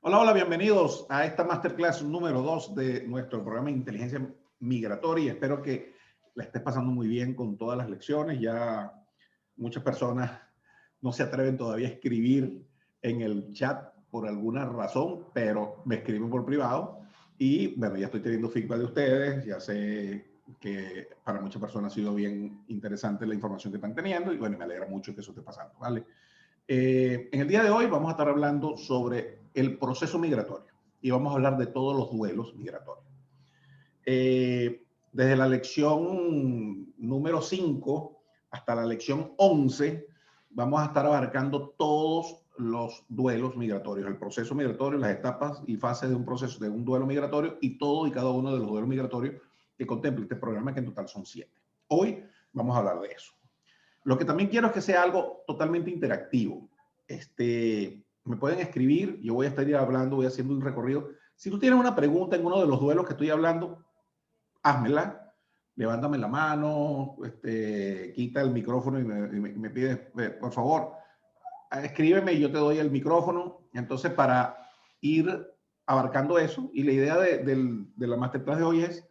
Hola, hola, bienvenidos a esta masterclass número 2 de nuestro programa de inteligencia migratoria. Espero que la estés pasando muy bien con todas las lecciones. Ya muchas personas no se atreven todavía a escribir en el chat por alguna razón, pero me escriben por privado y bueno, ya estoy teniendo feedback de ustedes. Ya sé que para muchas personas ha sido bien interesante la información que están teniendo y bueno, me alegra mucho que eso esté pasando, ¿vale? En el día de hoy vamos a estar hablando sobre el proceso migratorio y vamos a hablar de todos los duelos migratorios. Desde la lección número 5 hasta la lección 11 vamos a estar abarcando todos los duelos migratorios, el proceso migratorio, las etapas y fases de un proceso, de un duelo migratorio y todo y cada uno de los duelos migratorios que contempla este programa, que en total son 7. Hoy vamos a hablar de eso. Lo que también quiero es que sea algo totalmente interactivo. Me pueden escribir, yo voy a estar hablando, voy haciendo un recorrido. Si tú tienes una pregunta en uno de los duelos que estoy hablando, házmela, levántame la mano, quita el micrófono y me pides, por favor, escríbeme y yo te doy el micrófono. Entonces, para ir abarcando eso, y la idea de la masterclass de hoy es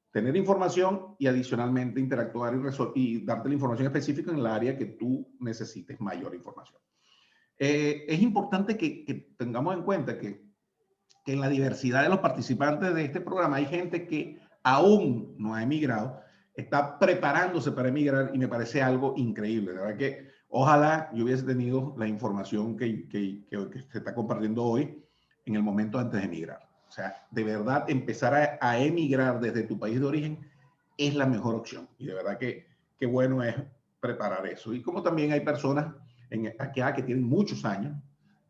tener información y adicionalmente interactuar y darte la información específica en el área que tú necesites mayor información. Es importante que tengamos en cuenta que en la diversidad de los participantes de este programa hay gente que aún no ha emigrado, está preparándose para emigrar y me parece algo increíble. De verdad que ojalá yo hubiese tenido la información que se está compartiendo hoy en el momento antes de emigrar. O sea, de verdad, empezar a emigrar desde tu país de origen es la mejor opción. Y de verdad que bueno es preparar eso. Y como también hay personas acá que tienen muchos años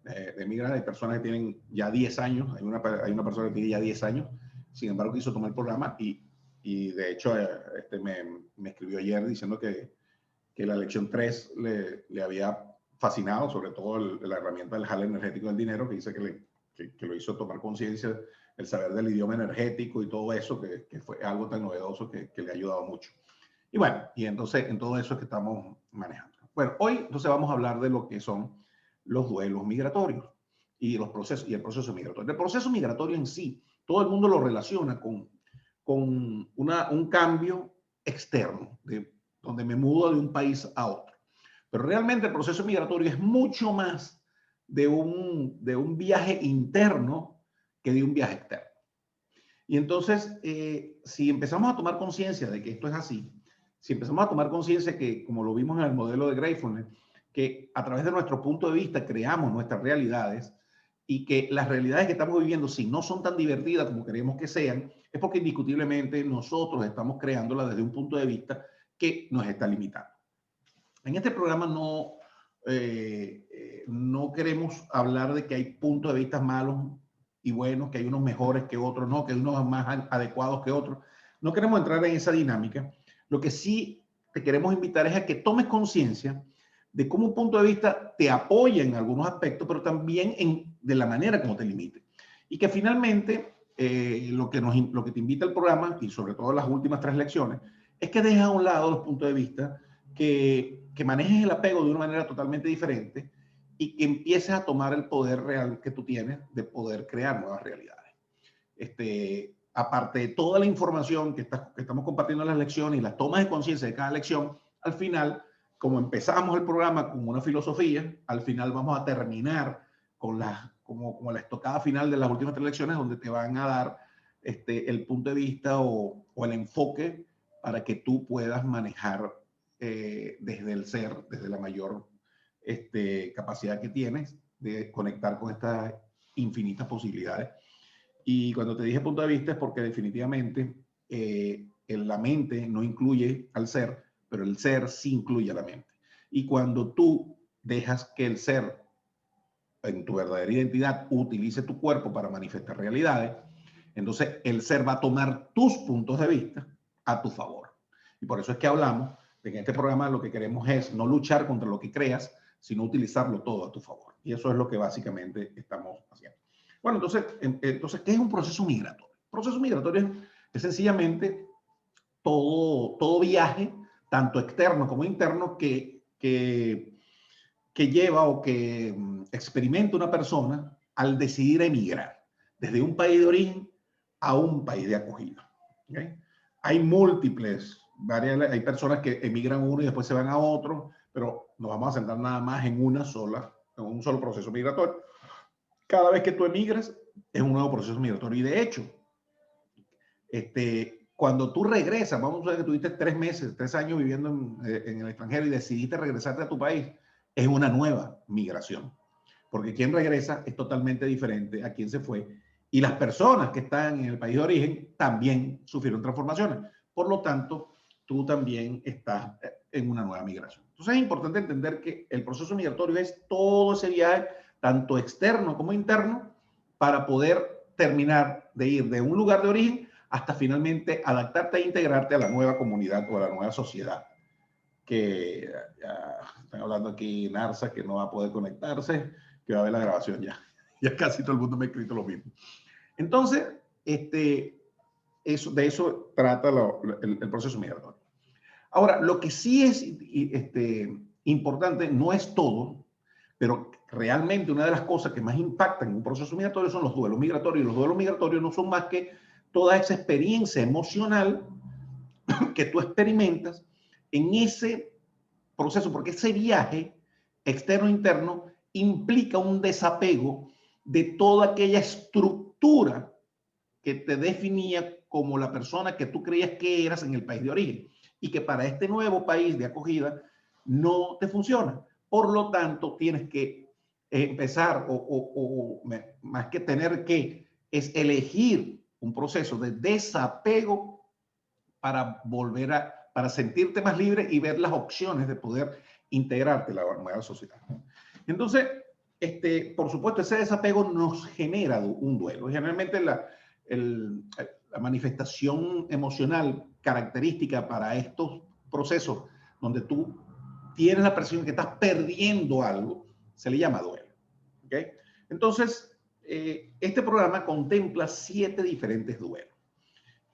de emigrar, hay personas que tienen ya 10 años, hay una persona que tiene ya 10 años, sin embargo quiso tomar el programa y de hecho me escribió ayer diciendo que la lección 3 le había fascinado, sobre todo la herramienta del jale energético del dinero, que dice que lo hizo tomar conciencia, el saber del idioma energético y todo eso, que fue algo tan novedoso que le ha ayudado mucho. Y bueno, y entonces en todo eso es que estamos manejando. Bueno, hoy entonces vamos a hablar de lo que son los duelos migratorios y los procesos y el proceso migratorio. El proceso migratorio en sí, todo el mundo lo relaciona con un cambio externo, donde me mudo de un país a otro. Pero realmente el proceso migratorio es mucho más de un viaje interno que de un viaje externo. Y entonces, si empezamos a tomar conciencia de que esto es así, si empezamos a tomar conciencia que, como lo vimos en el modelo de Gratefulness, que a través de nuestro punto de vista creamos nuestras realidades y que las realidades que estamos viviendo, si no son tan divertidas como queremos que sean, es porque indiscutiblemente nosotros estamos creándolas desde un punto de vista que nos está limitando. En este programa no queremos hablar de que hay puntos de vista malos y buenos, que hay unos mejores que otros, no, que hay unos más adecuados que otros. No queremos entrar en esa dinámica. Lo que sí te queremos invitar es a que tomes conciencia de cómo un punto de vista te apoya en algunos aspectos, pero también de la manera como te limite. Y que finalmente lo que te invita el programa, y sobre todo las últimas 3 lecciones, es que dejes a un lado los puntos de vista que manejes el apego de una manera totalmente diferente y que empieces a tomar el poder real que tú tienes de poder crear nuevas realidades. Aparte de toda la información que estamos compartiendo en las lecciones y las tomas de conciencia de cada lección, al final, como empezamos el programa con una filosofía, al final vamos a terminar con como la estocada final de las últimas 3 lecciones, donde te van a dar el punto de vista o el enfoque para que tú puedas manejar desde el ser, desde la mayor capacidad que tienes de conectar con estas infinitas posibilidades. Y cuando te dije punto de vista es porque definitivamente la mente no incluye al ser, pero el ser sí incluye a la mente. Y cuando tú dejas que el ser, en tu verdadera identidad, utilice tu cuerpo para manifestar realidades, entonces el ser va a tomar tus puntos de vista a tu favor. Y por eso es que hablamos de que en este programa lo que queremos es no luchar contra lo que creas, sino utilizarlo todo a tu favor. Y eso es lo que básicamente estamos haciendo. Bueno, entonces ¿qué es un proceso migratorio? Un proceso migratorio es sencillamente todo viaje, tanto externo como interno, que lleva o que experimenta una persona al decidir emigrar desde un país de origen a un país de acogida. ¿Okay? Hay múltiples variables, hay personas que emigran uno y después se van a otro, pero nos vamos a centrar nada más en un solo proceso migratorio. Cada vez que tú emigras es un nuevo proceso migratorio y de hecho, cuando tú regresas, vamos a ver que tuviste 3 meses, 3 años viviendo en el extranjero y decidiste regresarte a tu país, es una nueva migración. Porque quien regresa es totalmente diferente a quien se fue. Y las personas que están en el país de origen también sufrieron transformaciones. Por lo tanto, tú también estás en una nueva migración. Entonces es importante entender que el proceso migratorio es todo ese viaje, tanto externo como interno, para poder terminar de ir de un lugar de origen hasta finalmente adaptarte e integrarte a la nueva comunidad o a la nueva sociedad. Que ya están hablando aquí Narsa, que no va a poder conectarse, que va a ver la grabación ya. Ya casi todo el mundo me ha escrito lo mismo. Entonces, de eso trata el proceso migratorio. Ahora, lo que sí es importante, no es todo, pero realmente una de las cosas que más impactan en un proceso migratorio son los duelos migratorios. Los duelos migratorios no son más que toda esa experiencia emocional que tú experimentas en ese proceso, porque ese viaje externo-interno implica un desapego de toda aquella estructura que te definía como la persona que tú creías que eras en el país de origen y que para este nuevo país de acogida no te funciona. Por lo tanto, tienes que empezar más que tener que, es elegir un proceso de desapego para para sentirte más libre y ver las opciones de poder integrarte en la nueva sociedad. Entonces, por supuesto, ese desapego nos genera un duelo. Generalmente la manifestación emocional característica para estos procesos donde tú tienes la percepción de que estás perdiendo algo, se le llama duelo. ¿Okay? Entonces, este programa contempla 7 diferentes duelos.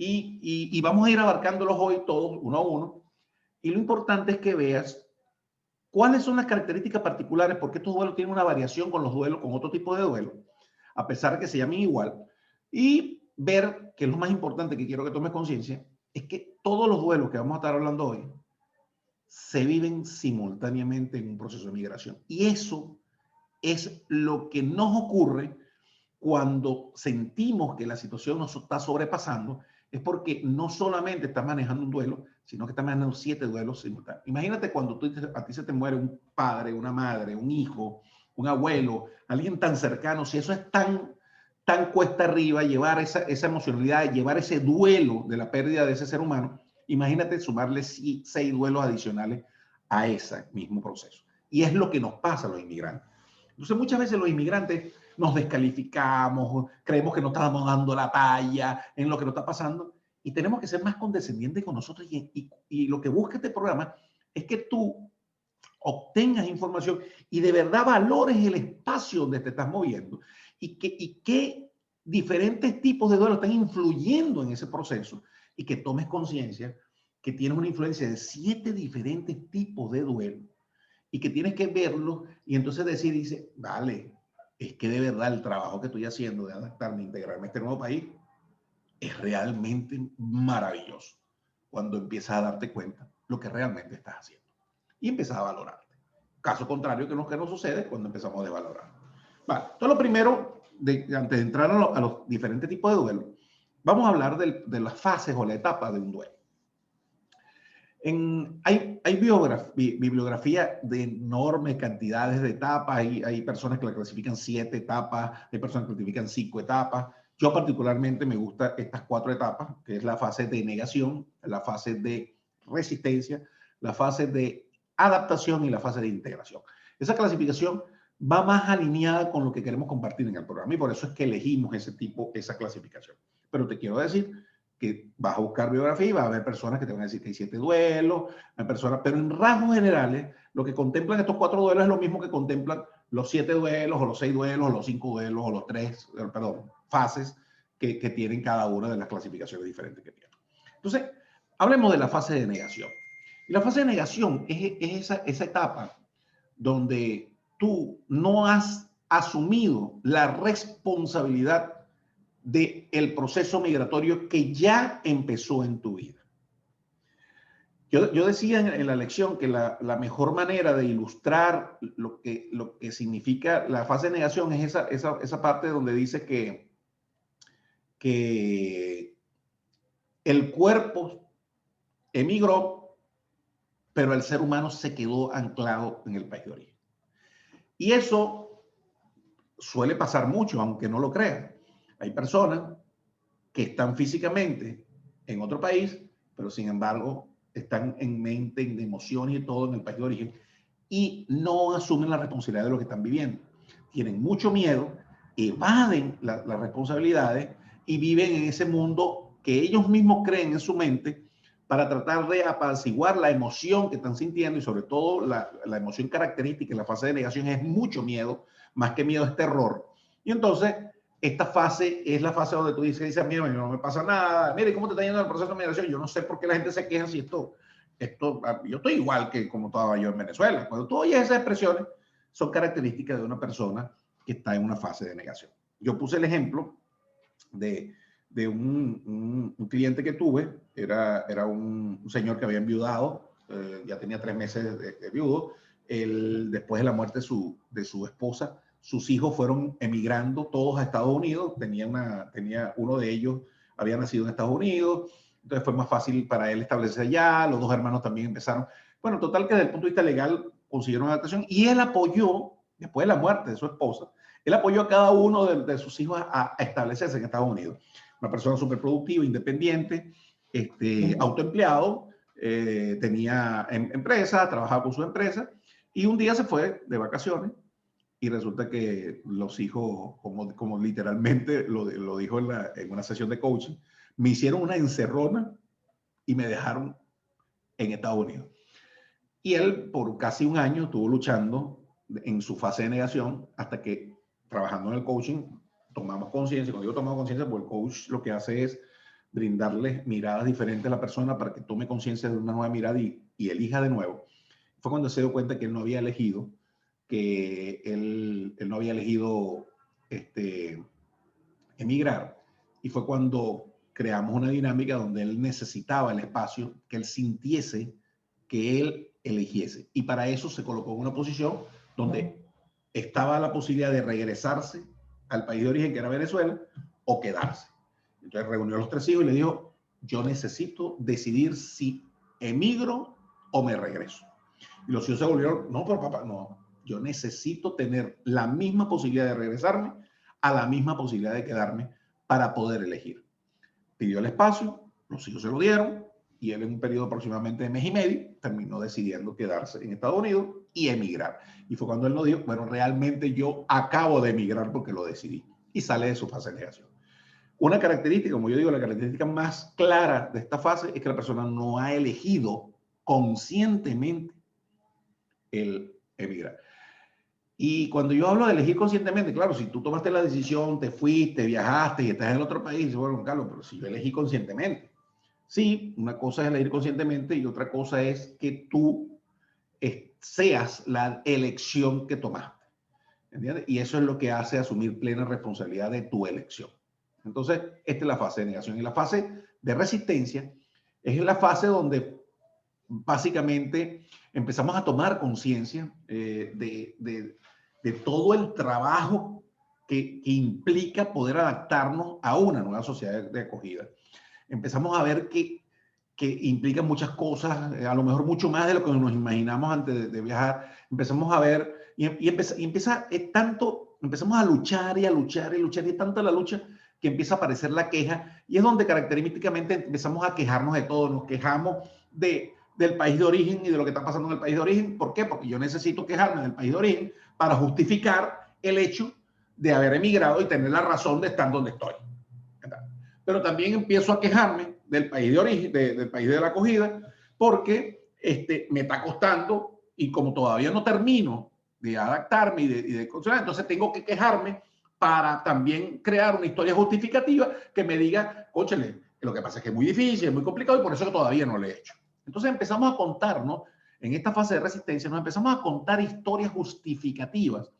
Y vamos a ir abarcándolos hoy todos uno a uno. Y lo importante es que veas cuáles son las características particulares, porque estos duelos tienen una variación con los duelos, con otro tipo de duelo, a pesar de que se llamen igual. Y ver, que es lo más importante que quiero que tomes conciencia, es que todos los duelos que vamos a estar hablando hoy se viven simultáneamente en un proceso de migración. Y eso es lo que nos ocurre cuando sentimos que la situación nos está sobrepasando, es porque no solamente estás manejando un duelo, sino que estás manejando 7 duelos simultáneos. Imagínate cuando a ti se te muere un padre, una madre, un hijo, un abuelo, alguien tan cercano, si eso es tan cuesta arriba, llevar esa emocionalidad, llevar ese duelo de la pérdida de ese ser humano, imagínate sumarle 6 duelos adicionales a ese mismo proceso. Y es lo que nos pasa a los inmigrantes. Entonces muchas veces los inmigrantes nos descalificamos, creemos que no estamos dando la talla en lo que nos está pasando y tenemos que ser más condescendientes con nosotros y lo que busca este programa es que tú obtengas información y de verdad valores el espacio donde te estás moviendo y qué diferentes tipos de duelo están influyendo en ese proceso y que tomes conciencia que tienes una influencia de 7 diferentes tipos de duelo y que tienes que verlo y entonces dice, vale, es que de verdad el trabajo que estoy haciendo de adaptarme, integrarme a este nuevo país, es realmente maravilloso cuando empiezas a darte cuenta lo que realmente estás haciendo y empiezas a valorarte. Caso contrario que no sucede cuando empezamos a desvalorar. Vale, entonces lo primero, antes de entrar a los diferentes tipos de duelo, vamos a hablar de las fases o la etapa de un duelo. Hay bibliografía de enormes cantidades de etapas, hay personas que la clasifican 7 etapas, hay personas que clasifican 5 etapas. Yo particularmente me gustan estas 4 etapas, que es la fase de negación, la fase de resistencia, la fase de adaptación y la fase de integración. Esa clasificación va más alineada con lo que queremos compartir en el programa y por eso es que elegimos esa clasificación. Pero te quiero decir que vas a buscar biografía y va a haber personas que te van a decir que hay 7 duelos, hay personas, pero en rasgos generales, lo que contemplan estos 4 duelos es lo mismo que contemplan los 7 duelos, o los 6 duelos, o los 5 duelos, o los 3, fases que tienen cada una de las clasificaciones diferentes que tienen. Entonces, hablemos de la fase de negación. Y la fase de negación es esa etapa donde tú no has asumido la responsabilidad del proceso migratorio que ya empezó en tu vida. Yo decía en la lección que la mejor manera de ilustrar lo que significa la fase de negación es esa parte donde dice que el cuerpo emigró, pero el ser humano se quedó anclado en el país de origen. Y eso suele pasar mucho, aunque no lo crean. Hay personas que están físicamente en otro país, pero sin embargo están en mente, en emociones y todo en el país de origen y no asumen la responsabilidad de lo que están viviendo. Tienen mucho miedo, evaden las responsabilidades y viven en ese mundo que ellos mismos creen en su mente para tratar de apaciguar la emoción que están sintiendo y sobre todo la emoción característica en la fase de negación es mucho miedo, más que miedo es terror. Y entonces esta fase es la fase donde tú dices, mira, no me pasa nada, mire, ¿cómo te está yendo el proceso de migración? Yo no sé por qué la gente se queja si esto, yo estoy igual que como estaba yo en Venezuela. Cuando tú oyes esas expresiones, son características de una persona que está en una fase de negación. Yo puse el ejemplo de un cliente que tuve, era un señor que había enviudado, ya tenía 3 meses de viudo, después de la muerte de su esposa, sus hijos fueron emigrando todos a Estados Unidos, tenía uno de ellos había nacido en Estados Unidos, entonces fue más fácil para él establecerse allá, los 2 hermanos también empezaron. Bueno, total que desde el punto de vista legal consiguieron una adaptación y él apoyó, después de la muerte de su esposa, él apoyó a cada uno de sus hijos a establecerse en Estados Unidos. Una persona súper productiva, independiente, autoempleado, tenía empresa, trabajaba con su empresa y un día se fue de vacaciones y resulta que los hijos, como literalmente lo dijo en una sesión de coaching, me hicieron una encerrona y me dejaron en Estados Unidos. Y él por casi un año estuvo luchando en su fase de negación hasta que trabajando en el coaching tomamos conciencia. Cuando digo tomamos conciencia, pues el coach lo que hace es brindarle miradas diferentes a la persona para que tome conciencia de una nueva mirada y elija de nuevo. Fue cuando se dio cuenta que él no había elegido, emigrar. Y fue cuando creamos una dinámica donde él necesitaba el espacio, que él sintiese que él eligiese. Y para eso se colocó en una posición donde estaba la posibilidad de regresarse al país de origen, que era Venezuela, o quedarse. Entonces reunió a los 3 hijos y le dijo, yo necesito decidir si emigro o me regreso. Y los hijos se volvieron, no, pero papá, no, yo necesito tener la misma posibilidad de regresarme a la misma posibilidad de quedarme para poder elegir. Pidió el espacio, los hijos se lo dieron y él en un periodo aproximadamente de mes y medio terminó decidiendo quedarse en Estados Unidos y emigrar. Y fue cuando él nos dijo, bueno, realmente yo acabo de emigrar porque lo decidí. Y sale de su fase de negación. Una característica, como yo digo, la característica más clara de esta fase es que la persona no ha elegido conscientemente el emigrar. Y cuando yo hablo de elegir conscientemente, claro, si tú tomaste la decisión, te fuiste, viajaste y estás en otro país, bueno, Carlos, pero si yo elegí conscientemente. Sí, una cosa es elegir conscientemente y otra cosa es que tú seas la elección que tomaste. ¿Entiendes? Y eso es lo que hace asumir plena responsabilidad de tu elección. Entonces, esta es la fase de negación. Y la fase de resistencia es la fase donde básicamente empezamos a tomar conciencia de todo el trabajo que implica poder adaptarnos a una nueva sociedad de acogida. Empezamos a ver que implica muchas cosas, a lo mejor mucho más de lo que nos imaginamos antes de viajar. Empezamos a ver empezamos a luchar y a luchar y luchar y tanta la lucha que empieza a aparecer la queja y es donde característicamente empezamos a quejarnos de todo, nos quejamos del país de origen y de lo que está pasando en el país de origen. ¿Por qué? Porque yo necesito quejarme del país de origen para justificar el hecho de haber emigrado y tener la razón de estar donde estoy. Pero también empiezo a quejarme del país de origen, del país de la acogida, porque me está costando y como todavía no termino de adaptarme y de controlar, entonces tengo que quejarme para también crear una historia justificativa que me diga, cónchale, lo que pasa es que es muy difícil, es muy complicado y por eso que todavía no lo he hecho. Entonces empezamos a contarnos, en esta fase de resistencia, nos empezamos a contar historias justificativas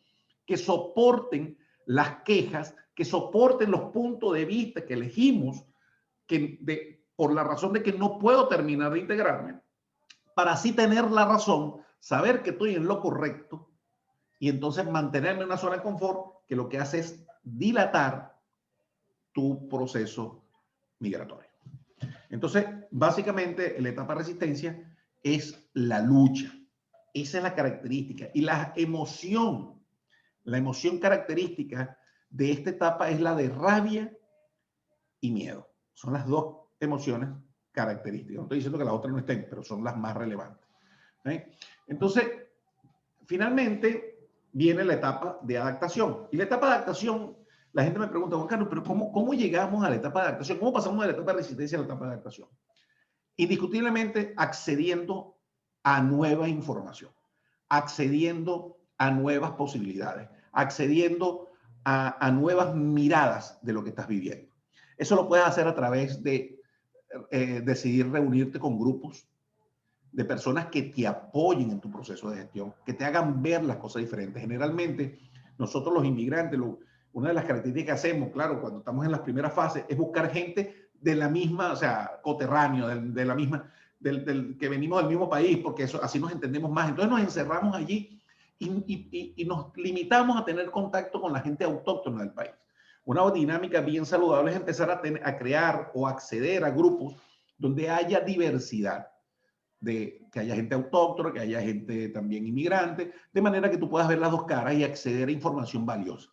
que soporten las quejas, que soporten los puntos de vista que elegimos, por la razón de que no puedo terminar de integrarme, para así tener la razón, saber que estoy en lo correcto y entonces mantenerme en una zona de confort que lo que hace es dilatar tu proceso migratorio. Entonces, básicamente, la etapa de resistencia es la lucha. Esa es la característica. Y la emoción característica de esta etapa es la de rabia y miedo. Son las dos emociones características. No estoy diciendo que las otras no estén, pero son las más relevantes. Entonces, finalmente viene la etapa de adaptación. Y la etapa de adaptación, la gente me pregunta, Juan Carlos, pero ¿cómo llegamos a la etapa de adaptación? ¿Cómo pasamos de la etapa de resistencia a la etapa de adaptación? Indiscutiblemente accediendo a nueva información, accediendo a nuevas posibilidades, accediendo a nuevas miradas de lo que estás viviendo. Eso lo puedes hacer a través de decidir reunirte con grupos de personas que te apoyen en tu proceso de gestión, que te hagan ver las cosas diferentes. Generalmente, nosotros los inmigrantes, una de las características que hacemos, claro, cuando estamos en las primeras fases, es buscar gente de la misma, o sea, coterráneo, de la misma, que venimos del mismo país, porque eso, así nos entendemos más. Entonces nos encerramos allí y nos limitamos a tener contacto con la gente autóctona del país. Una dinámica bien saludable es empezar a crear o acceder a grupos donde haya diversidad, que haya gente autóctona, que haya gente también inmigrante, de manera que tú puedas ver las dos caras y acceder a información valiosa.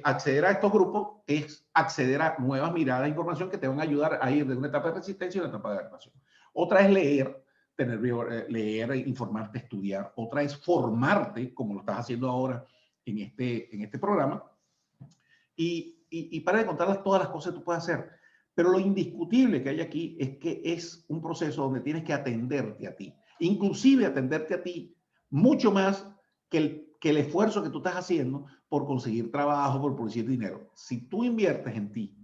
Acceder a estos grupos es acceder a nuevas miradas de información que te van a ayudar a ir de una etapa de resistencia a una etapa de adaptación. Otra es leer, leer, informarte, estudiar. Otra es formarte, como lo estás haciendo ahora en este programa. Y para de contar todas las cosas que tú puedes hacer. Pero lo indiscutible que hay aquí es que es un proceso donde tienes que atenderte a ti. Inclusive atenderte a ti mucho más que el esfuerzo que tú estás haciendo por conseguir trabajo, por producir dinero. Si tú inviertes en ti,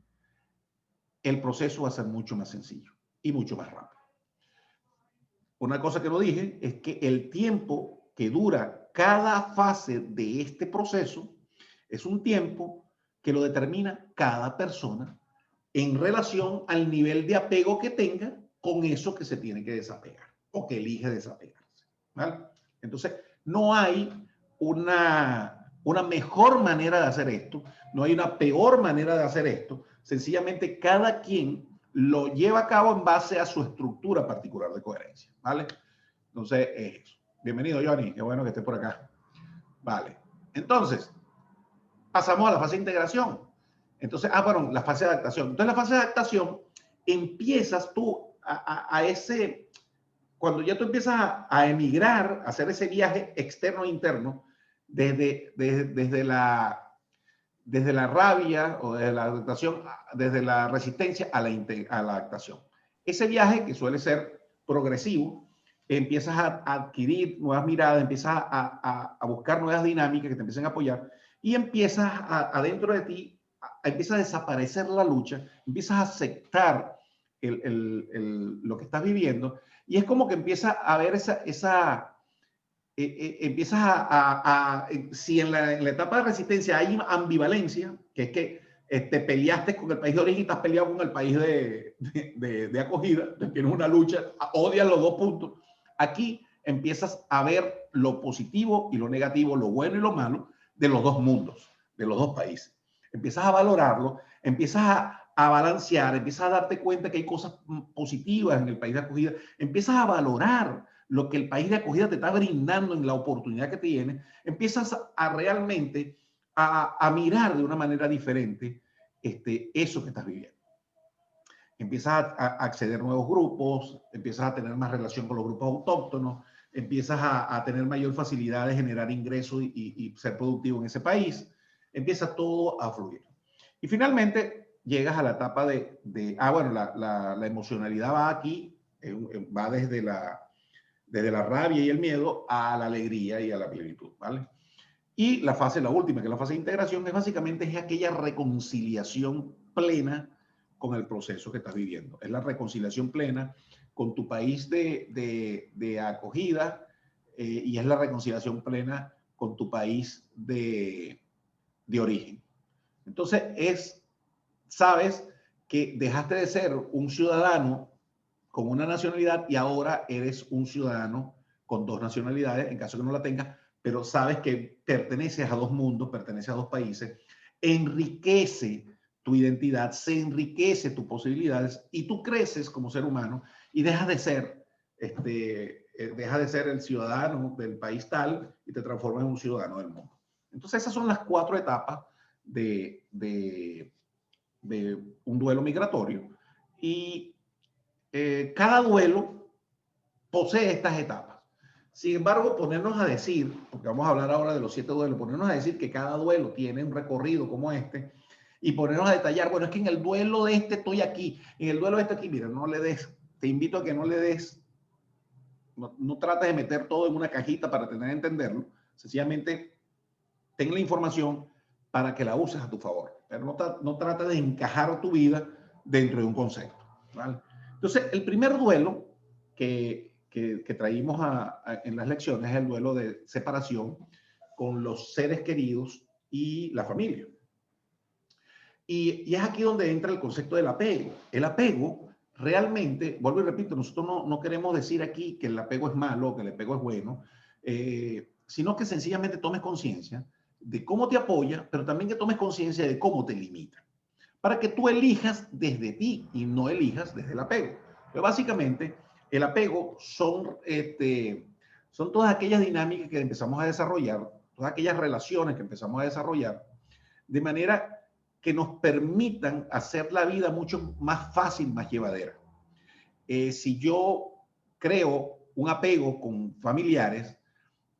el proceso va a ser mucho más sencillo y mucho más rápido. Una cosa que no dije es que el tiempo que dura cada fase de este proceso es un tiempo que lo determina cada persona en relación al nivel de apego que tenga con eso que se tiene que desapegar o que elige desapegarse, ¿vale? Entonces, no hay una mejor manera de hacer esto, no hay una peor manera de hacer esto, sencillamente cada quien lo lleva a cabo en base a su estructura particular de coherencia, ¿vale? Entonces, eso. Bienvenido, Johnny, qué bueno que estés por acá. Vale, entonces, pasamos a la fase de integración. Entonces, bueno, la fase de adaptación. Entonces, la fase de adaptación, empiezas tú cuando ya tú empiezas a emigrar, a hacer ese viaje externo e interno, desde la rabia o desde la adaptación, desde la resistencia a la adaptación. Ese viaje, que suele ser progresivo, empiezas a adquirir nuevas miradas, empiezas a buscar nuevas dinámicas que te empiecen a apoyar y empiezas adentro de ti, empieza a desaparecer la lucha, empiezas a aceptar lo que estás viviendo y es como que empieza a haber empiezas si en la etapa de resistencia hay ambivalencia, que es que te peleaste con el país de origen y estás peleado con el país de acogida, tienes una lucha, odias los dos puntos. Aquí empiezas a ver lo positivo y lo negativo, lo bueno y lo malo de los dos mundos, de los dos países. Empiezas a valorarlo, empiezas a balancear, empiezas a darte cuenta que hay cosas positivas en el país de acogida, empiezas a valorar lo que el país de acogida te está brindando en la oportunidad que tiene, empiezas a realmente a mirar de una manera diferente eso que estás viviendo. Empiezas a acceder a nuevos grupos, empiezas a tener más relación con los grupos autóctonos, empiezas a tener mayor facilidad de generar ingresos y ser productivo en ese país, empieza todo a fluir. Y finalmente llegas a la etapa bueno, la emocionalidad va aquí, va desde la rabia y el miedo a la alegría y a la plenitud, ¿vale? Y la última, que es la fase de integración, es básicamente aquella reconciliación plena con el proceso que estás viviendo. Es la reconciliación plena con tu país de acogida y es la reconciliación plena con tu país de origen. Entonces, sabes que dejaste de ser un ciudadano con una nacionalidad y ahora eres un ciudadano con dos nacionalidades, en caso que no la tengas, pero sabes que perteneces a dos mundos, perteneces a dos países, enriquece tu identidad, se enriquece tus posibilidades y tú creces como ser humano y dejas de ser el ciudadano del país tal y te transformas en un ciudadano del mundo. Entonces esas son las 4 etapas de un duelo migratorio y cada duelo posee estas etapas. Sin embargo, ponernos a decir, porque vamos a hablar ahora de los 7 duelos, ponernos a decir que cada duelo tiene un recorrido como este y ponernos a detallar, bueno, es que en el duelo de este estoy aquí, en el duelo de este aquí, mira, no le des, te invito a que no le des, no trates de meter todo en una cajita para tener que entenderlo, sencillamente ten la información para que la uses a tu favor, pero no trates de encajar tu vida dentro de un concepto, ¿vale? Entonces, el primer duelo que traímos en las lecciones es el duelo de separación con los seres queridos y la familia. Y es aquí donde entra el concepto del apego. El apego realmente, vuelvo y repito, nosotros no queremos decir aquí que el apego es malo, que el apego es bueno, sino que sencillamente tomes conciencia de cómo te apoya, pero también que tomes conciencia de cómo te limita, para que tú elijas desde ti y no elijas desde el apego. Pero básicamente, el apego son todas aquellas dinámicas que empezamos a desarrollar, todas aquellas relaciones que empezamos a desarrollar, de manera que nos permitan hacer la vida mucho más fácil, más llevadera. Si yo creo un apego con familiares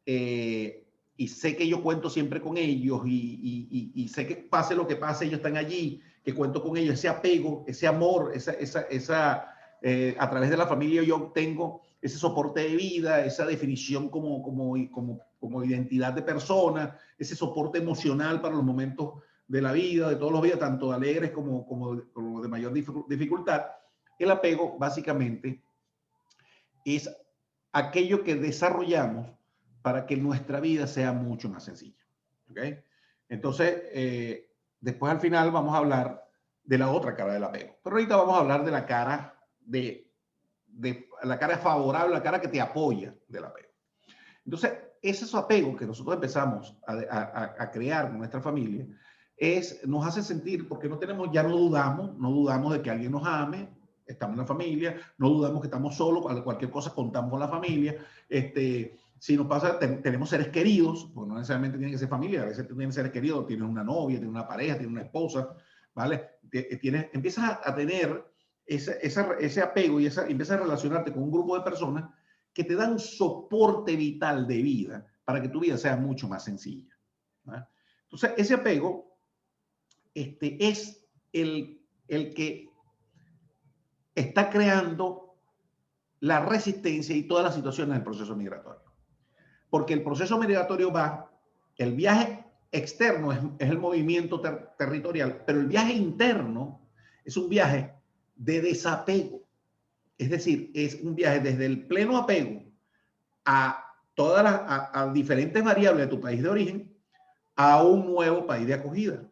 y sé que yo cuento siempre con ellos y sé que pase lo que pase, ellos están allí, que cuento con ellos, ese apego, ese amor, a través de la familia yo obtengo ese soporte de vida, esa definición como identidad de persona, ese soporte emocional para los momentos de la vida, de todos los días, tanto alegres como de mayor dificultad. El apego básicamente es aquello que desarrollamos para que nuestra vida sea mucho más sencilla. ¿Okay? Entonces, después al final vamos a hablar de la otra cara del apego. Pero ahorita vamos a hablar de la cara la cara favorable, la cara que te apoya del apego. Entonces, ese apego que nosotros empezamos a crear con nuestra familia nos hace sentir, porque ya no dudamos de que alguien nos ame, estamos en la familia, no dudamos que estamos solos, cualquier cosa contamos con la familia, si nos pasa, tenemos seres queridos, pues no necesariamente tienen que ser familia, a veces tienen seres queridos, tienes una novia, tienes una pareja, tienes una esposa, ¿vale? Empiezas a tener ese apego y empiezas a relacionarte con un grupo de personas que te dan soporte vital de vida para que tu vida sea mucho más sencilla, ¿verdad? Entonces, ese apego es el que está creando la resistencia y todas las situaciones del proceso migratorio. Porque el proceso migratorio el viaje externo es el movimiento territorial, pero el viaje interno es un viaje de desapego. Es decir, es un viaje desde el pleno apego a diferentes variables de tu país de origen a un nuevo país de acogida.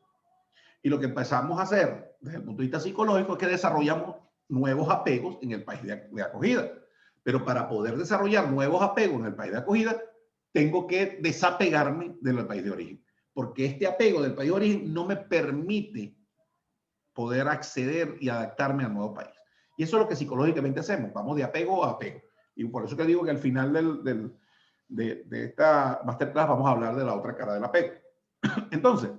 Y lo que empezamos a hacer desde el punto de vista psicológico es que desarrollamos nuevos apegos en el país de acogida. Pero para poder desarrollar nuevos apegos en el país de acogida, tengo que desapegarme del país de origen. Porque este apego del país de origen no me permite poder acceder y adaptarme al nuevo país. Y eso es lo que psicológicamente hacemos. Vamos de apego a apego. Y por eso que digo que al final de esta masterclass vamos a hablar de la otra cara del apego. Entonces,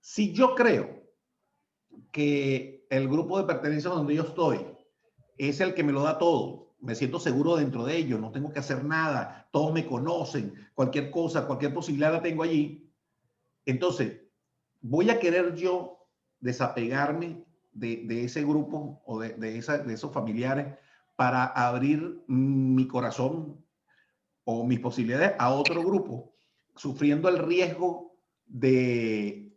si yo creo que el grupo de pertenencia donde yo estoy es el que me lo da todo, me siento seguro dentro de ellos, no tengo que hacer nada, todos me conocen, cualquier cosa, cualquier posibilidad la tengo allí, entonces voy a querer yo desapegarme de ese grupo o de esos familiares para abrir mi corazón o mis posibilidades a otro grupo, sufriendo el riesgo de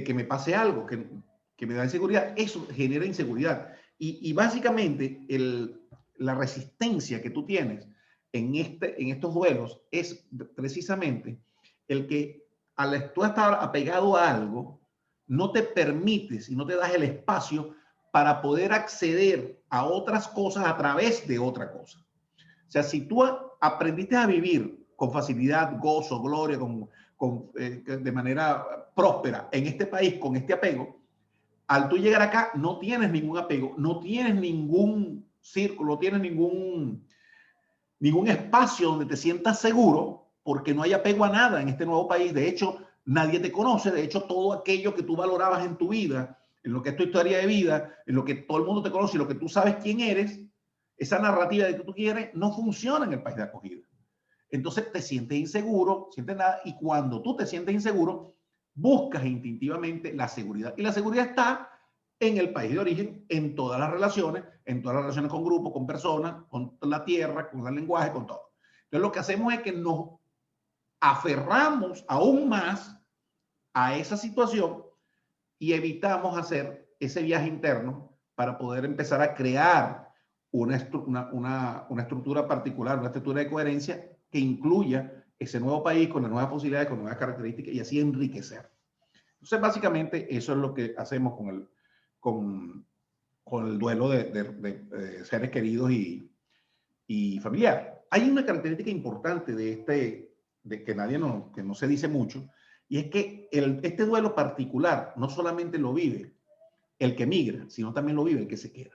que me pase algo, que me da inseguridad. Eso genera inseguridad. Y básicamente la resistencia que tú tienes en estos duelos es precisamente el que al tú estar apegado a algo, no te permites y no te das el espacio para poder acceder a otras cosas a través de otra cosa. O sea, si tú aprendiste a vivir con facilidad, gozo, gloria, de manera próspera en este país con este apego, al tú llegar acá no tienes ningún apego, no tienes ningún círculo, no tienes ningún espacio donde te sientas seguro, porque no hay apego a nada en este nuevo país. De hecho, nadie te conoce. De hecho, todo aquello que tú valorabas en tu vida, en lo que es tu historia de vida, en lo que todo el mundo te conoce y lo que tú sabes quién eres, esa narrativa de que tú quieres, no funciona en el país de acogida. Entonces te sientes inseguro, sientes nada, y cuando tú te sientes inseguro, buscas instintivamente la seguridad. Y la seguridad está en el país de origen, en todas las relaciones con grupos, con personas, con la tierra, con el lenguaje, con todo. Entonces lo que hacemos es que nos aferramos aún más a esa situación y evitamos hacer ese viaje interno para poder empezar a crear una estructura particular, una estructura de coherencia que incluya ese nuevo país con las nuevas posibilidades, con nuevas características y así enriquecer. Entonces, básicamente, eso es lo que hacemos con el duelo de seres queridos y familiar. Hay una característica importante de que que no se dice mucho, y es que este duelo particular no solamente lo vive el que migra, sino también lo vive el que se queda.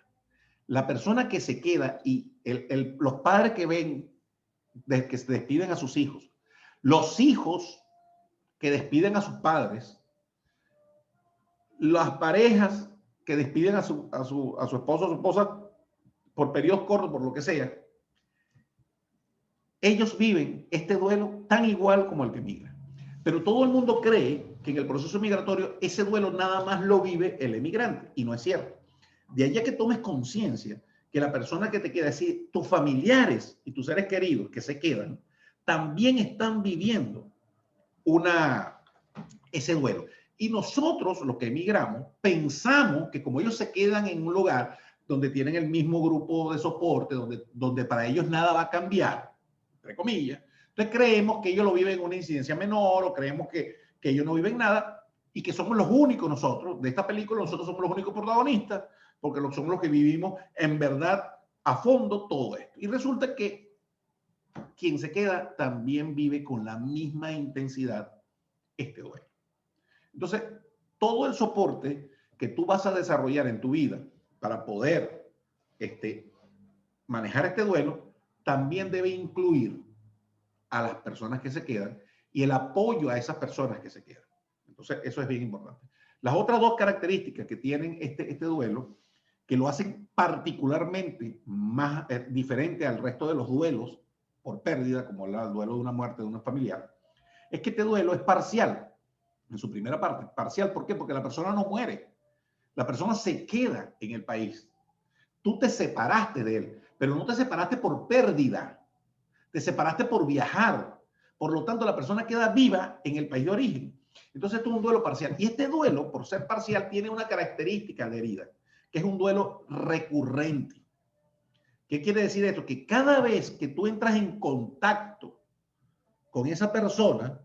La persona que se queda y los padres que ven que se despiden a sus hijos, los hijos que despiden a sus padres, las parejas que despiden a su esposo o su esposa por periodos cortos, por lo que sea, ellos viven este duelo tan igual como el que migra. Pero todo el mundo cree que en el proceso migratorio ese duelo nada más lo vive el emigrante, y no es cierto. De allá que tomes conciencia que la persona que te queda, es decir, tus familiares y tus seres queridos que se quedan, también están viviendo ese duelo. Y nosotros, los que emigramos, pensamos que como ellos se quedan en un lugar donde tienen el mismo grupo de soporte, donde para ellos nada va a cambiar, entre comillas, entonces creemos que ellos lo viven en una incidencia menor, o creemos que ellos no viven nada, y que somos los únicos nosotros, de esta película, nosotros somos los únicos protagonistas, porque somos los que vivimos en verdad a fondo todo esto. Y resulta que quien se queda también vive con la misma intensidad este duelo. Entonces, todo el soporte que tú vas a desarrollar en tu vida para poder manejar este duelo, también debe incluir a las personas que se quedan y el apoyo a esas personas que se quedan. Entonces, eso es bien importante. Las otras dos características que tienen este duelo, que lo hacen particularmente más diferente al resto de los duelos por pérdida, como el duelo de una muerte de una familiar, es que este duelo es parcial. En su primera parte, parcial. ¿Por qué? Porque la persona no muere. La persona se queda en el país. Tú te separaste de él, pero no te separaste por pérdida. Te separaste por viajar. Por lo tanto, la persona queda viva en el país de origen. Entonces, esto es un duelo parcial. Y este duelo, por ser parcial, tiene una característica de herida, que es un duelo recurrente. ¿Qué quiere decir esto? Que cada vez que tú entras en contacto con esa persona,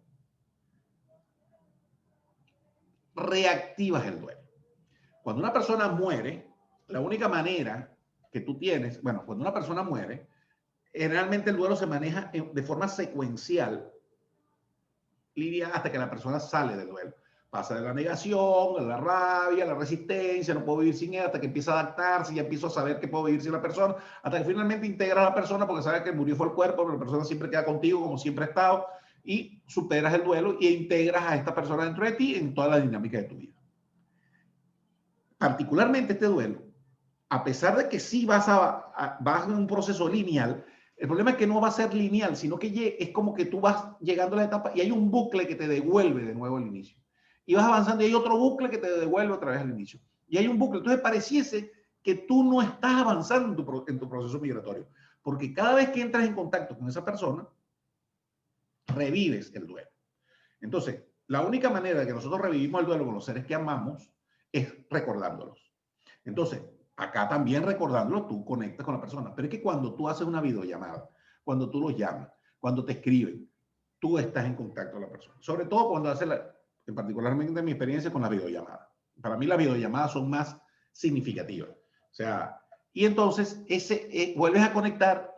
reactivas el duelo. Cuando una persona muere, la única manera que tú tienes, bueno, cuando una persona muere, generalmente el duelo se maneja de forma secuencial, Lidia, hasta que la persona sale del duelo. Pasa de la negación, a la rabia, a la resistencia, no puedo vivir sin él, hasta que empieza a adaptarse, ya empiezo a saber que puedo vivir sin la persona, hasta que finalmente integra a la persona porque sabe que murió fue el cuerpo, pero la persona siempre queda contigo como siempre ha estado, y superas el duelo e integras a esta persona dentro de ti en toda la dinámica de tu vida. Particularmente este duelo, a pesar de que sí vas en un proceso lineal, el problema es que no va a ser lineal, sino que es como que tú vas llegando a la etapa y hay un bucle que te devuelve de nuevo al inicio. Y vas avanzando y hay otro bucle que te devuelve otra vez al inicio. Y hay un bucle. Entonces pareciese que tú no estás avanzando en tu proceso migratorio. Porque cada vez que entras en contacto con esa persona, revives el duelo. Entonces, la única manera de que nosotros revivimos el duelo con los seres que amamos es recordándolos. Entonces, acá también recordándolo, tú conectas con la persona. Pero es que cuando tú haces una videollamada, cuando tú los llamas, cuando te escriben, tú estás en contacto con la persona. Sobre todo cuando hace en particularmente mi experiencia con las videollamadas. Para mí las videollamadas son más significativas. O sea, y entonces vuelves a conectar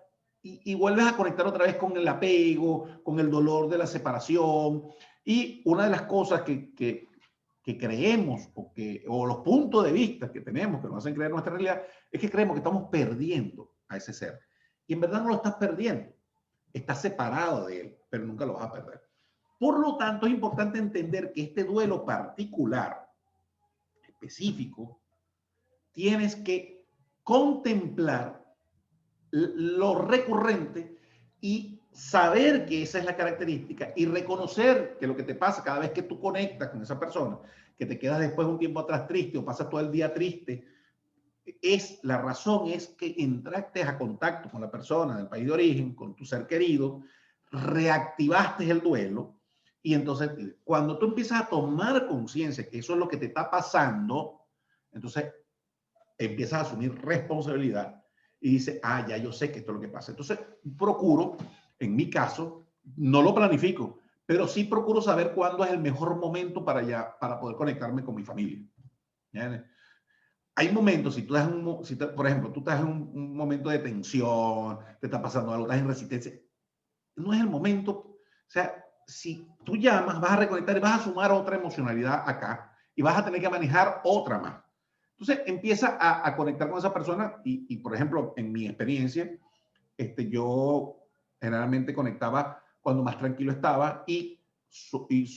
y vuelves a conectar otra vez con el apego, con el dolor de la separación. Y una de las cosas que creemos o los puntos de vista que tenemos que nos hacen creer nuestra realidad es que creemos que estamos perdiendo a ese ser. Y en verdad no lo estás perdiendo. Estás separado de él, pero nunca lo vas a perder. Por lo tanto, es importante entender que este duelo particular, específico, tienes que contemplar lo recurrente y saber que esa es la característica y reconocer que lo que te pasa cada vez que tú conectas con esa persona, que te quedas después un tiempo atrás triste o pasas todo el día triste, la razón es que entraste a contacto con la persona del país de origen, con tu ser querido, reactivaste el duelo y entonces cuando tú empiezas a tomar conciencia que eso es lo que te está pasando, entonces empiezas a asumir responsabilidad y dices, ah, ya yo sé que esto es lo que pasa. Entonces procuro, en mi caso, no lo planifico, pero sí procuro saber cuándo es el mejor momento para poder conectarme con mi familia. ¿Ya? Hay momentos, si tú estás por ejemplo, tú estás en un momento de tensión, te está pasando algo, estás en resistencia, no es el momento. O sea, si tú llamas, vas a reconectar y vas a sumar otra emocionalidad acá y vas a tener que manejar otra más. Entonces empieza a conectar con esa persona y, por ejemplo, en mi experiencia, yo generalmente conectaba cuando más tranquilo estaba y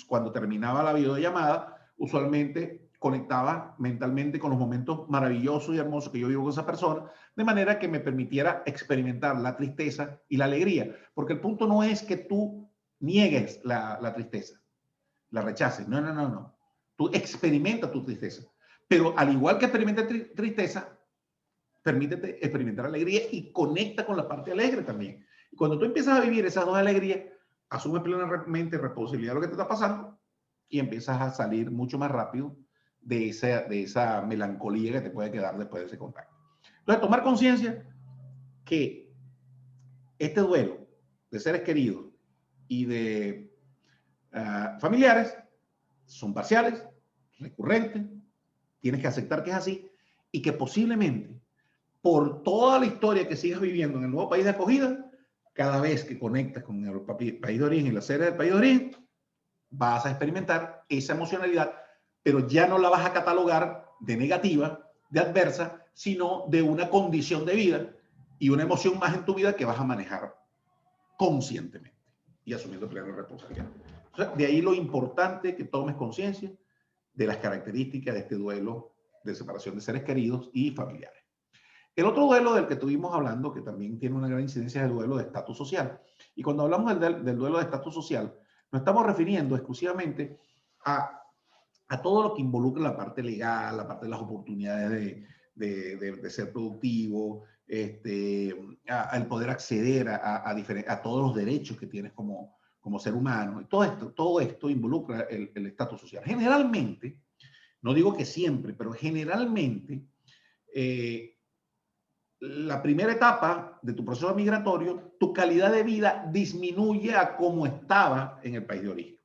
cuando terminaba la videollamada, usualmente conectaba mentalmente con los momentos maravillosos y hermosos que yo vivo con esa persona, de manera que me permitiera experimentar la tristeza y la alegría. Porque el punto no es que tú niegues la tristeza, la rechaces. No, no, no, no. Tú experimentas tu tristeza. Pero al igual que experimentas tristeza, permítete experimentar alegría y conecta con la parte alegre también. Y cuando tú empiezas a vivir esas dos alegrías, asumes plenamente responsabilidad de lo que te está pasando y empiezas a salir mucho más rápido de esa melancolía que te puede quedar después de ese contacto. Entonces, tomar conciencia que este duelo de seres queridos y de familiares son parciales, recurrentes, tienes que aceptar que es así y que posiblemente por toda la historia que sigas viviendo en el nuevo país de acogida, cada vez que conectas con el país de origen y la sede del país de origen, vas a experimentar esa emocionalidad, pero ya no la vas a catalogar de negativa, de adversa, sino de una condición de vida y una emoción más en tu vida que vas a manejar conscientemente y asumiendo plena responsabilidad. Entonces, de ahí lo importante que tomes conciencia de las características de este duelo de separación de seres queridos y familiares. El otro duelo del que estuvimos hablando, que también tiene una gran incidencia, es el duelo de estatus social. Y cuando hablamos del duelo de estatus social, nos estamos refiriendo exclusivamente a todo lo que involucra la parte legal, la parte de las oportunidades de ser productivo, al poder acceder a todos los derechos que tienes como ser humano. Y todo esto involucra el estatus social. Generalmente, no digo que siempre, pero generalmente, la primera etapa de tu proceso migratorio, tu calidad de vida disminuye a como estaba en el país de origen.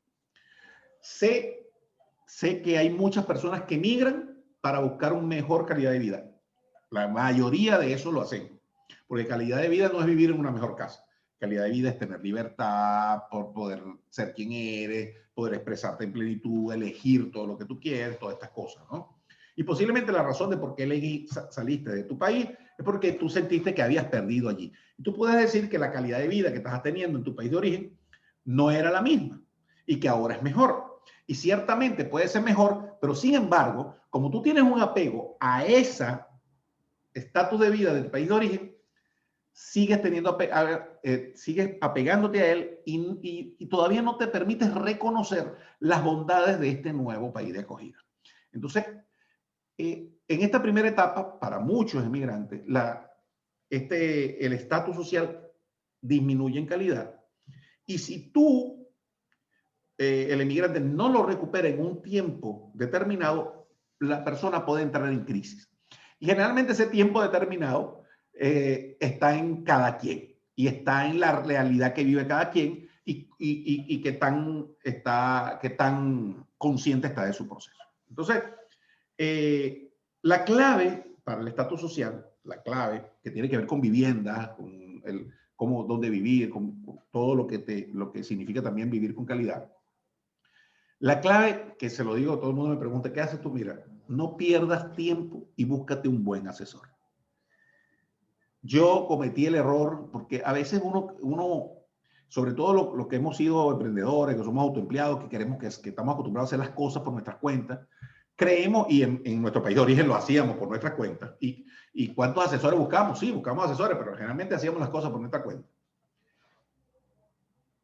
Sé que hay muchas personas que migran para buscar una mejor calidad de vida. La mayoría de eso lo hacen. Porque calidad de vida no es vivir en una mejor casa. Calidad de vida es tener libertad, por poder ser quien eres, poder expresarte en plenitud, elegir todo lo que tú quieres, todas estas cosas, ¿no? Y posiblemente la razón de por qué saliste de tu país es porque tú sentiste que habías perdido allí. Y tú puedes decir que la calidad de vida que estás teniendo en tu país de origen no era la misma y que ahora es mejor. Y ciertamente puede ser mejor, pero sin embargo, como tú tienes un apego a ese estatus de vida del país de origen, sigues sigues apegándote a él y todavía no te permites reconocer las bondades de este nuevo país de acogida. Entonces, en esta primera etapa, para muchos emigrantes, el estatus social disminuye en calidad. Y si tú, el emigrante, no lo recupera en un tiempo determinado, la persona puede entrar en crisis. Y generalmente ese tiempo determinado está en cada quien y está en la realidad que vive cada quien y qué tan consciente está de su proceso. Entonces, la clave para el estatus social, la clave que tiene que ver con vivienda, con dónde vivir, con todo lo que significa también vivir con calidad. La clave, que se lo digo, todo el mundo me pregunta, ¿qué haces tú? Mira, no pierdas tiempo y búscate un buen asesor. Yo cometí el error, porque a veces uno sobre todo lo que hemos sido emprendedores, que somos autoempleados, que queremos que estamos acostumbrados a hacer las cosas por nuestras cuentas, creemos, y en nuestro país de origen lo hacíamos por nuestras cuentas. ¿Y cuántos asesores buscamos? Sí, buscamos asesores, pero generalmente hacíamos las cosas por nuestra cuenta.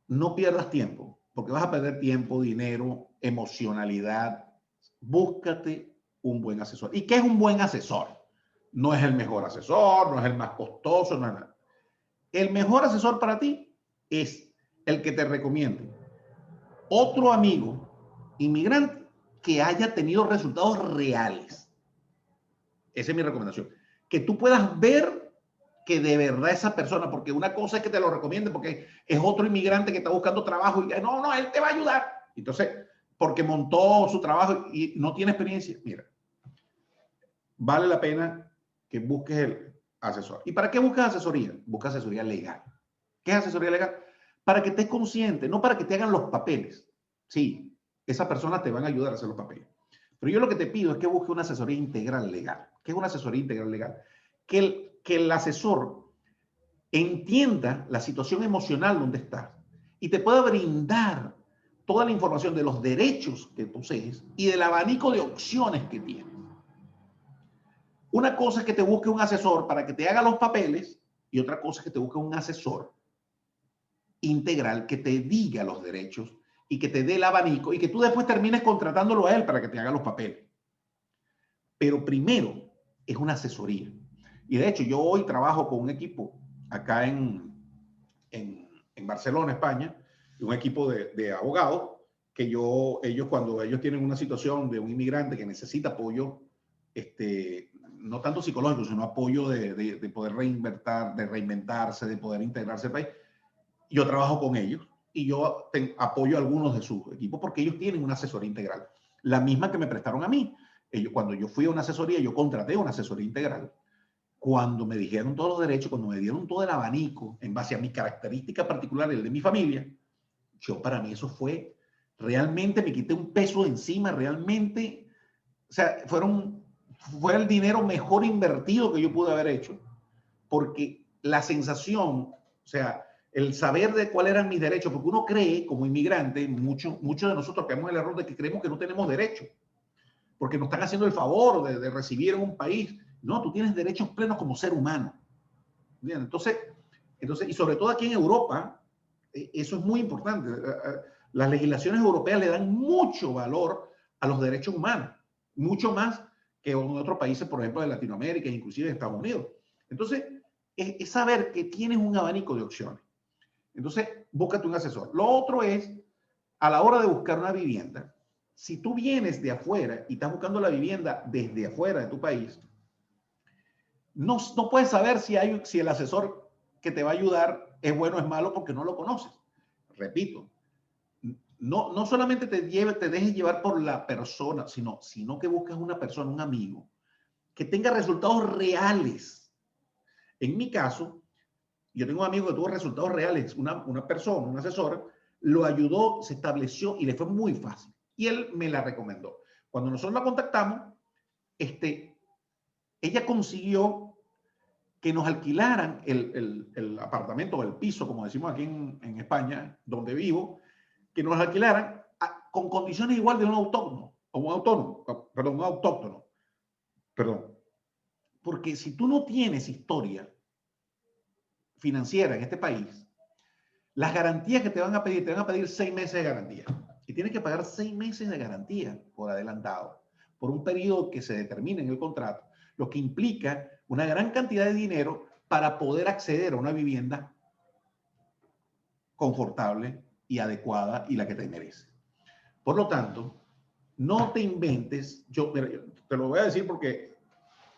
No pierdas tiempo, porque vas a perder tiempo, dinero, emocionalidad. Búscate un buen asesor. ¿Y qué es un buen asesor? No es el mejor asesor, no es el más costoso, no es nada. El mejor asesor para ti es el que te recomiende otro amigo inmigrante que haya tenido resultados reales. Esa es mi recomendación. Que tú puedas ver que de verdad esa persona, porque una cosa es que te lo recomiende porque es otro inmigrante que está buscando trabajo y no, él te va a ayudar. Entonces, porque montó su trabajo y no tiene experiencia, mira, vale la pena que busques el asesor. ¿Y para qué buscas asesoría? Busca asesoría legal. ¿Qué es asesoría legal? Para que estés consciente, no para que te hagan los papeles. Sí, esas personas te van a ayudar a hacer los papeles. Pero yo lo que te pido es que busques una asesoría integral legal. ¿Qué es una asesoría integral legal? Que el asesor entienda la situación emocional donde estás y te pueda brindar toda la información de los derechos que posees y del abanico de opciones que tienes. Una cosa es que te busque un asesor para que te haga los papeles y otra cosa es que te busque un asesor integral que te diga los derechos y que te dé el abanico y que tú después termines contratándolo a él para que te haga los papeles. Pero primero es una asesoría. Y de hecho yo hoy trabajo con un equipo acá en Barcelona, España, un equipo de abogados que ellos cuando ellos tienen una situación de un inmigrante que necesita apoyo, no tanto psicológico, sino apoyo de poder reinventarse, de poder integrarse al país, yo trabajo con ellos y yo apoyo a algunos de sus equipos porque ellos tienen una asesoría integral, la misma que me prestaron a mí. Cuando yo fui a una asesoría, yo contraté una asesoría integral. Cuando me dijeron todos los derechos, cuando me dieron todo el abanico en base a mi característica particular, el de mi familia, para mí eso fue, realmente me quité un peso de encima, realmente, o sea, fue el dinero mejor invertido que yo pude haber hecho, porque la sensación, o sea, el saber de cuáles eran mis derechos, porque uno cree como inmigrante, muchos de nosotros caemos en el error de que creemos que no tenemos derechos, porque nos están haciendo el favor de recibir en un país. No, tú tienes derechos plenos como ser humano. Bien, entonces, y sobre todo aquí en Europa, eso es muy importante. Las legislaciones europeas le dan mucho valor a los derechos humanos, mucho más que en otros países, por ejemplo, de Latinoamérica, inclusive de Estados Unidos. Entonces, es saber que tienes un abanico de opciones. Entonces, búscate un asesor. Lo otro es, a la hora de buscar una vivienda, si tú vienes de afuera y estás buscando la vivienda desde afuera de tu país, no puedes saber si el asesor que te va a ayudar es bueno o es malo porque no lo conoces. Repito, no solamente te dejes llevar por la persona, sino que buscas una persona, un amigo, que tenga resultados reales. En mi caso, yo tengo un amigo que tuvo resultados reales, una persona, un asesor, lo ayudó, se estableció y le fue muy fácil. Y él me la recomendó. Cuando nosotros la contactamos, ella consiguió que nos alquilaran el apartamento o el piso, como decimos aquí en España, donde vivo, que nos alquilaran con condiciones igual de un autóctono, un autóctono. Porque si tú no tienes historia financiera en este país, las garantías que te van a pedir 6 meses de garantía. Y tienes que pagar 6 meses de garantía por adelantado, por un periodo que se determina en el contrato, lo que implica una gran cantidad de dinero para poder acceder a una vivienda confortable y adecuada y la que te merece. Por lo tanto, no te inventes, mira, te lo voy a decir porque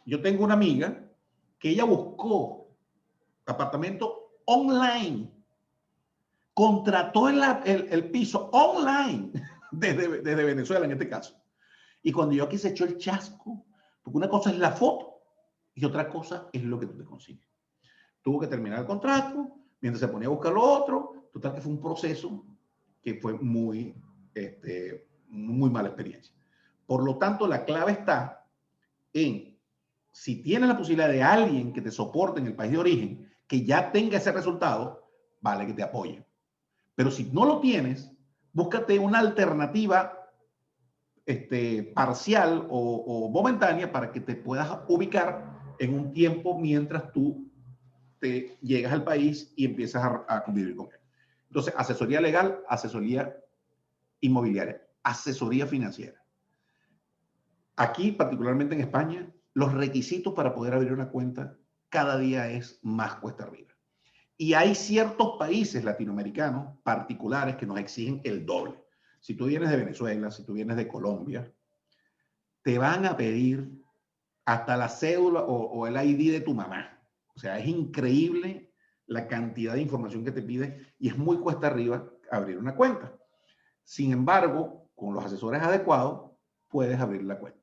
yo tengo una amiga que ella buscó apartamento online contrató el piso online desde Venezuela en este caso. Y cuando yo aquí se echó el chasco, porque una cosa es la foto y otra cosa es lo que tú te consigues. Tuvo que terminar el contrato, mientras se ponía a buscar lo otro, total que fue un proceso que fue muy mala experiencia. Por lo tanto, la clave está en, si tienes la posibilidad de alguien que te soporte en el país de origen, que ya tenga ese resultado, vale que te apoye. Pero si no lo tienes, búscate una alternativa parcial o momentánea para que te puedas ubicar en un tiempo mientras tú te llegas al país y empiezas a convivir con él. Entonces, asesoría legal, asesoría inmobiliaria, asesoría financiera. Aquí, particularmente en España, los requisitos para poder abrir una cuenta cada día es más cuesta arriba. Y hay ciertos países latinoamericanos particulares que nos exigen el doble. Si tú vienes de Venezuela, si tú vienes de Colombia, te van a pedir hasta la cédula o el ID de tu mamá. O sea, es increíble la cantidad de información que te pide y es muy cuesta arriba abrir una cuenta. Sin embargo, con los asesores adecuados, puedes abrir la cuenta.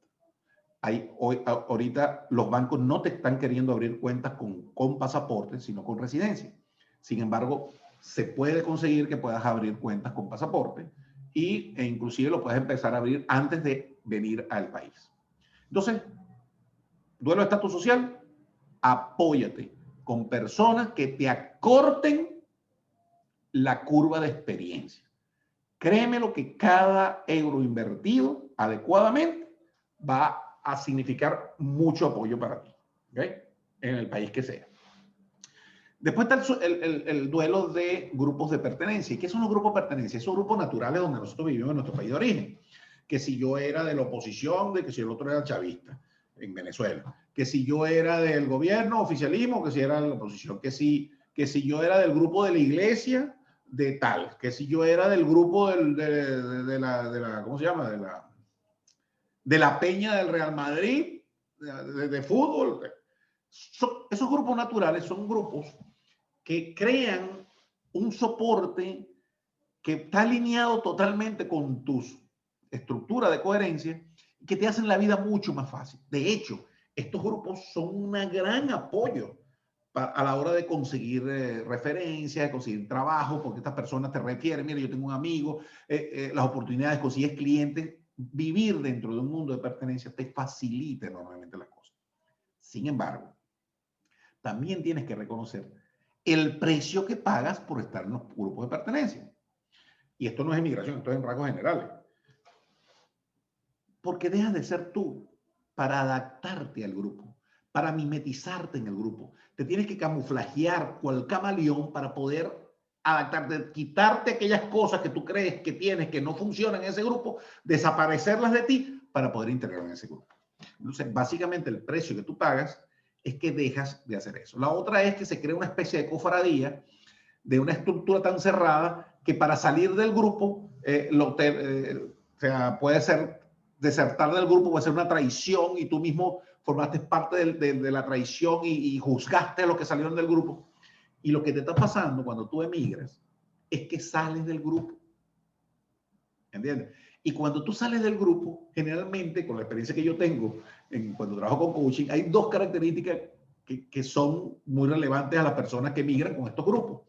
Ahorita los bancos no te están queriendo abrir cuentas con pasaporte, sino con residencia. Sin embargo, se puede conseguir que puedas abrir cuentas con pasaporte e inclusive lo puedes empezar a abrir antes de venir al país. Entonces, duelo de estatus social, apóyate con personas que te acorten la curva de experiencia. Créeme lo que cada euro invertido adecuadamente va a significar mucho apoyo para ti, ¿okay? En el país que sea. Después está el duelo de grupos de pertenencia. ¿Y qué son los grupos de pertenencia? Esos grupos naturales donde nosotros vivimos en nuestro país de origen. Que si yo era de la oposición, de que si el otro era chavista en Venezuela. Que si yo era del gobierno, oficialismo, que si era de la oposición. Que si yo era del grupo de la iglesia, de tal. Que si yo era del grupo de la ¿cómo se llama? De la peña del Real Madrid, de fútbol. Esos grupos naturales son grupos que crean un soporte que está alineado totalmente con tu estructura de coherencia y que te hacen la vida mucho más fácil. De hecho, estos grupos son un gran apoyo a la hora de conseguir referencias, de conseguir trabajo, porque estas personas te refieren, mira, yo tengo un amigo, las oportunidades, consigues clientes. Vivir dentro de un mundo de pertenencia te facilita enormemente las cosas. Sin embargo, también tienes que reconocer el precio que pagas por estar en los grupos de pertenencia. Y esto no es inmigración, esto es en rasgos generales. Porque dejas de ser tú para adaptarte al grupo, para mimetizarte en el grupo. Te tienes que camuflajear cual camaleón para poder adaptarte, quitarte aquellas cosas que tú crees que tienes que no funcionan en ese grupo, desaparecerlas de ti para poder integrar en ese grupo. Entonces, básicamente el precio que tú pagas es que dejas de hacer eso. La otra es que se crea una especie de cofradía de una estructura tan cerrada que para salir del grupo, o sea, puede ser desertar del grupo, puede ser una traición y tú mismo formaste parte de la traición y juzgaste a los que salieron del grupo. Y lo que te está pasando cuando tú emigras es que sales del grupo. ¿Entiendes? Y cuando tú sales del grupo, generalmente, con la experiencia que yo tengo cuando trabajo con coaching, hay dos características que son muy relevantes a las personas que emigran con estos grupos.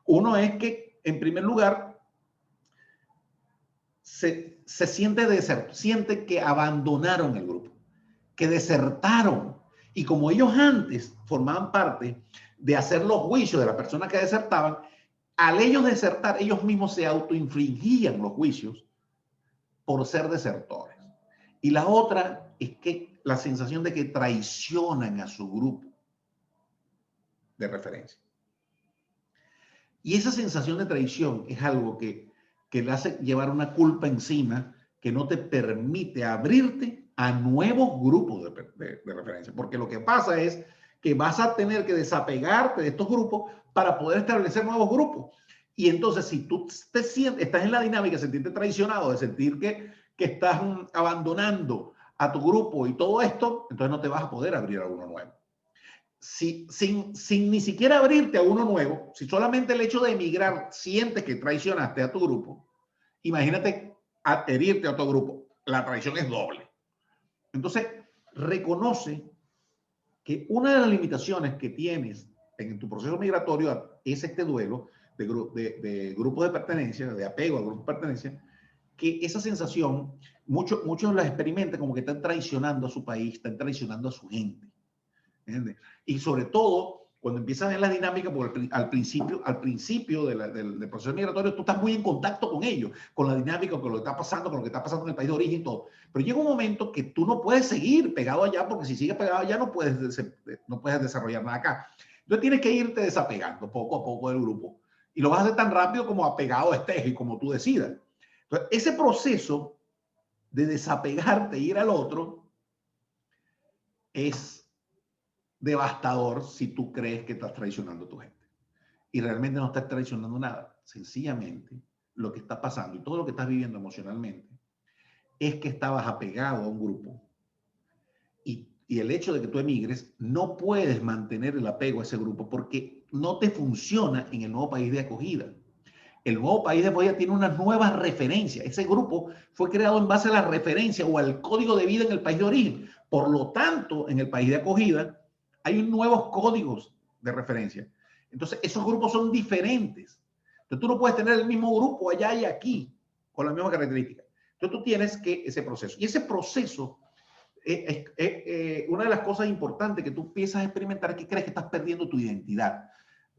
Uno es que, en primer lugar, se siente que abandonaron el grupo, que desertaron. Y como ellos antes formaban parte de hacer los juicios de las personas que desertaban, al ellos desertar, ellos mismos se autoinfligían los juicios por ser desertores. Y la otra es que la sensación de que traicionan a su grupo de referencia. Y esa sensación de traición es algo que le hace llevar una culpa encima que no te permite abrirte a nuevos grupos de referencia. Porque lo que pasa es que vas a tener que desapegarte de estos grupos para poder establecer nuevos grupos. Y entonces, si tú estás en la dinámica de sentirte traicionado, de sentir que estás abandonando a tu grupo y todo esto, entonces no te vas a poder abrir a uno nuevo. sin ni siquiera abrirte a uno nuevo, si solamente el hecho de emigrar sientes que traicionaste a tu grupo, imagínate adherirte a otro grupo. La traición es doble. Entonces, reconoce que una de las limitaciones que tienes en tu proceso migratorio es este duelo de grupo de pertenencia, de apego al grupo de pertenencia, que esa sensación, muchos la experimentan como que están traicionando a su país, están traicionando a su gente. ¿Entiendes? Y sobre todo, cuando empiezas a ver la dinámica, porque al principio del proceso migratorio, tú estás muy en contacto con ellos, con la dinámica, con lo que está pasando, con lo que está pasando en el país de origen y todo. Pero llega un momento que tú no puedes seguir pegado allá, porque si sigues pegado allá no puedes desarrollar nada acá. Entonces tienes que irte desapegando poco a poco del grupo. Y lo vas a hacer tan rápido como apegado estés y como tú decidas. Entonces, ese proceso de desapegarte e ir al otro es devastador si tú crees que estás traicionando a tu gente. Y realmente no estás traicionando nada. Sencillamente, lo que está pasando y todo lo que estás viviendo emocionalmente es que estabas apegado a un grupo. Y el hecho de que tú emigres, no puedes mantener el apego a ese grupo porque no te funciona en el nuevo país de acogida. El nuevo país de acogida tiene unas nuevas referencias. Ese grupo fue creado en base a la referencia o al código de vida en el país de origen. Por lo tanto, en el país de acogida hay nuevos códigos de referencia. Entonces, esos grupos son diferentes. Entonces, tú no puedes tener el mismo grupo allá y aquí con la misma característica. Entonces, tú tienes que ese proceso. Y ese proceso, una de las cosas importantes que tú empiezas a experimentar es que crees que estás perdiendo tu identidad.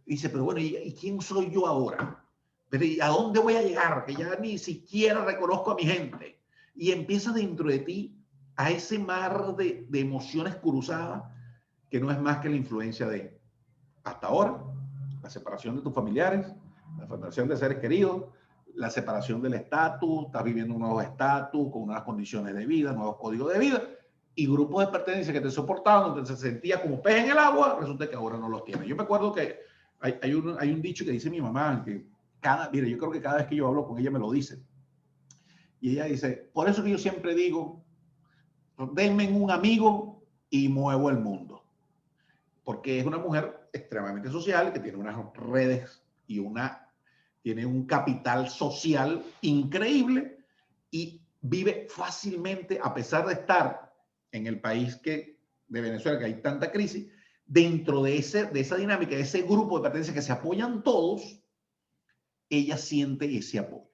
Dice, pero bueno, ¿y quién soy yo ahora? Pero ¿y a dónde voy a llegar? Que ya ni siquiera reconozco a mi gente. Y empieza dentro de ti a ese mar de emociones cruzadas que no es más que la influencia de, hasta ahora, la separación de tus familiares, la separación de seres queridos, la separación del estatus, estás viviendo un nuevo estatus, con unas condiciones de vida, nuevos códigos de vida, y grupos de pertenencia que te soportaban, donde se sentía como pez en el agua, resulta que ahora no los tienes. Yo me acuerdo que hay un dicho que dice mi mamá, que mire, yo creo que cada vez que yo hablo con ella me lo dice. Y ella dice, por eso que yo siempre digo, denme un amigo y muevo el mundo. Porque es una mujer extremadamente social, que tiene unas redes y tiene un capital social increíble y vive fácilmente, a pesar de estar en el país de Venezuela, que hay tanta crisis, dentro de esa dinámica, de ese grupo de pertenencia que se apoyan todos, ella siente ese apoyo.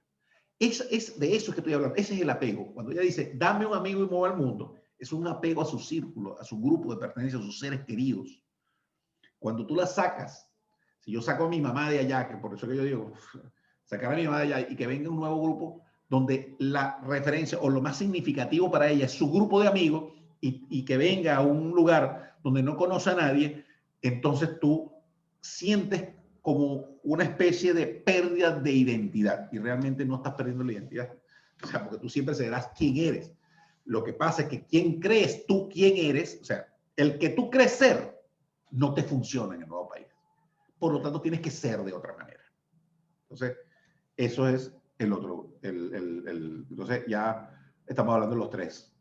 Es de eso que estoy hablando. Ese es el apego. Cuando ella dice, dame un amigo y mueva el mundo, es un apego a su círculo, a su grupo de pertenencia, a sus seres queridos. Cuando tú la sacas, si yo saco a mi mamá de allá, que por eso que yo digo, sacar a mi mamá de allá y que venga un nuevo grupo donde la referencia o lo más significativo para ella es su grupo de amigos y que venga a un lugar donde no conoce a nadie, entonces tú sientes como una especie de pérdida de identidad y realmente no estás perdiendo la identidad. O sea, porque tú siempre serás quien eres. Lo que pasa es que quién crees tú quién eres, o sea, el que tú crees ser, no te funciona en el nuevo país. Por lo tanto, tienes que ser de otra manera. Entonces, eso es el otro. Entonces, ya estamos hablando de los tres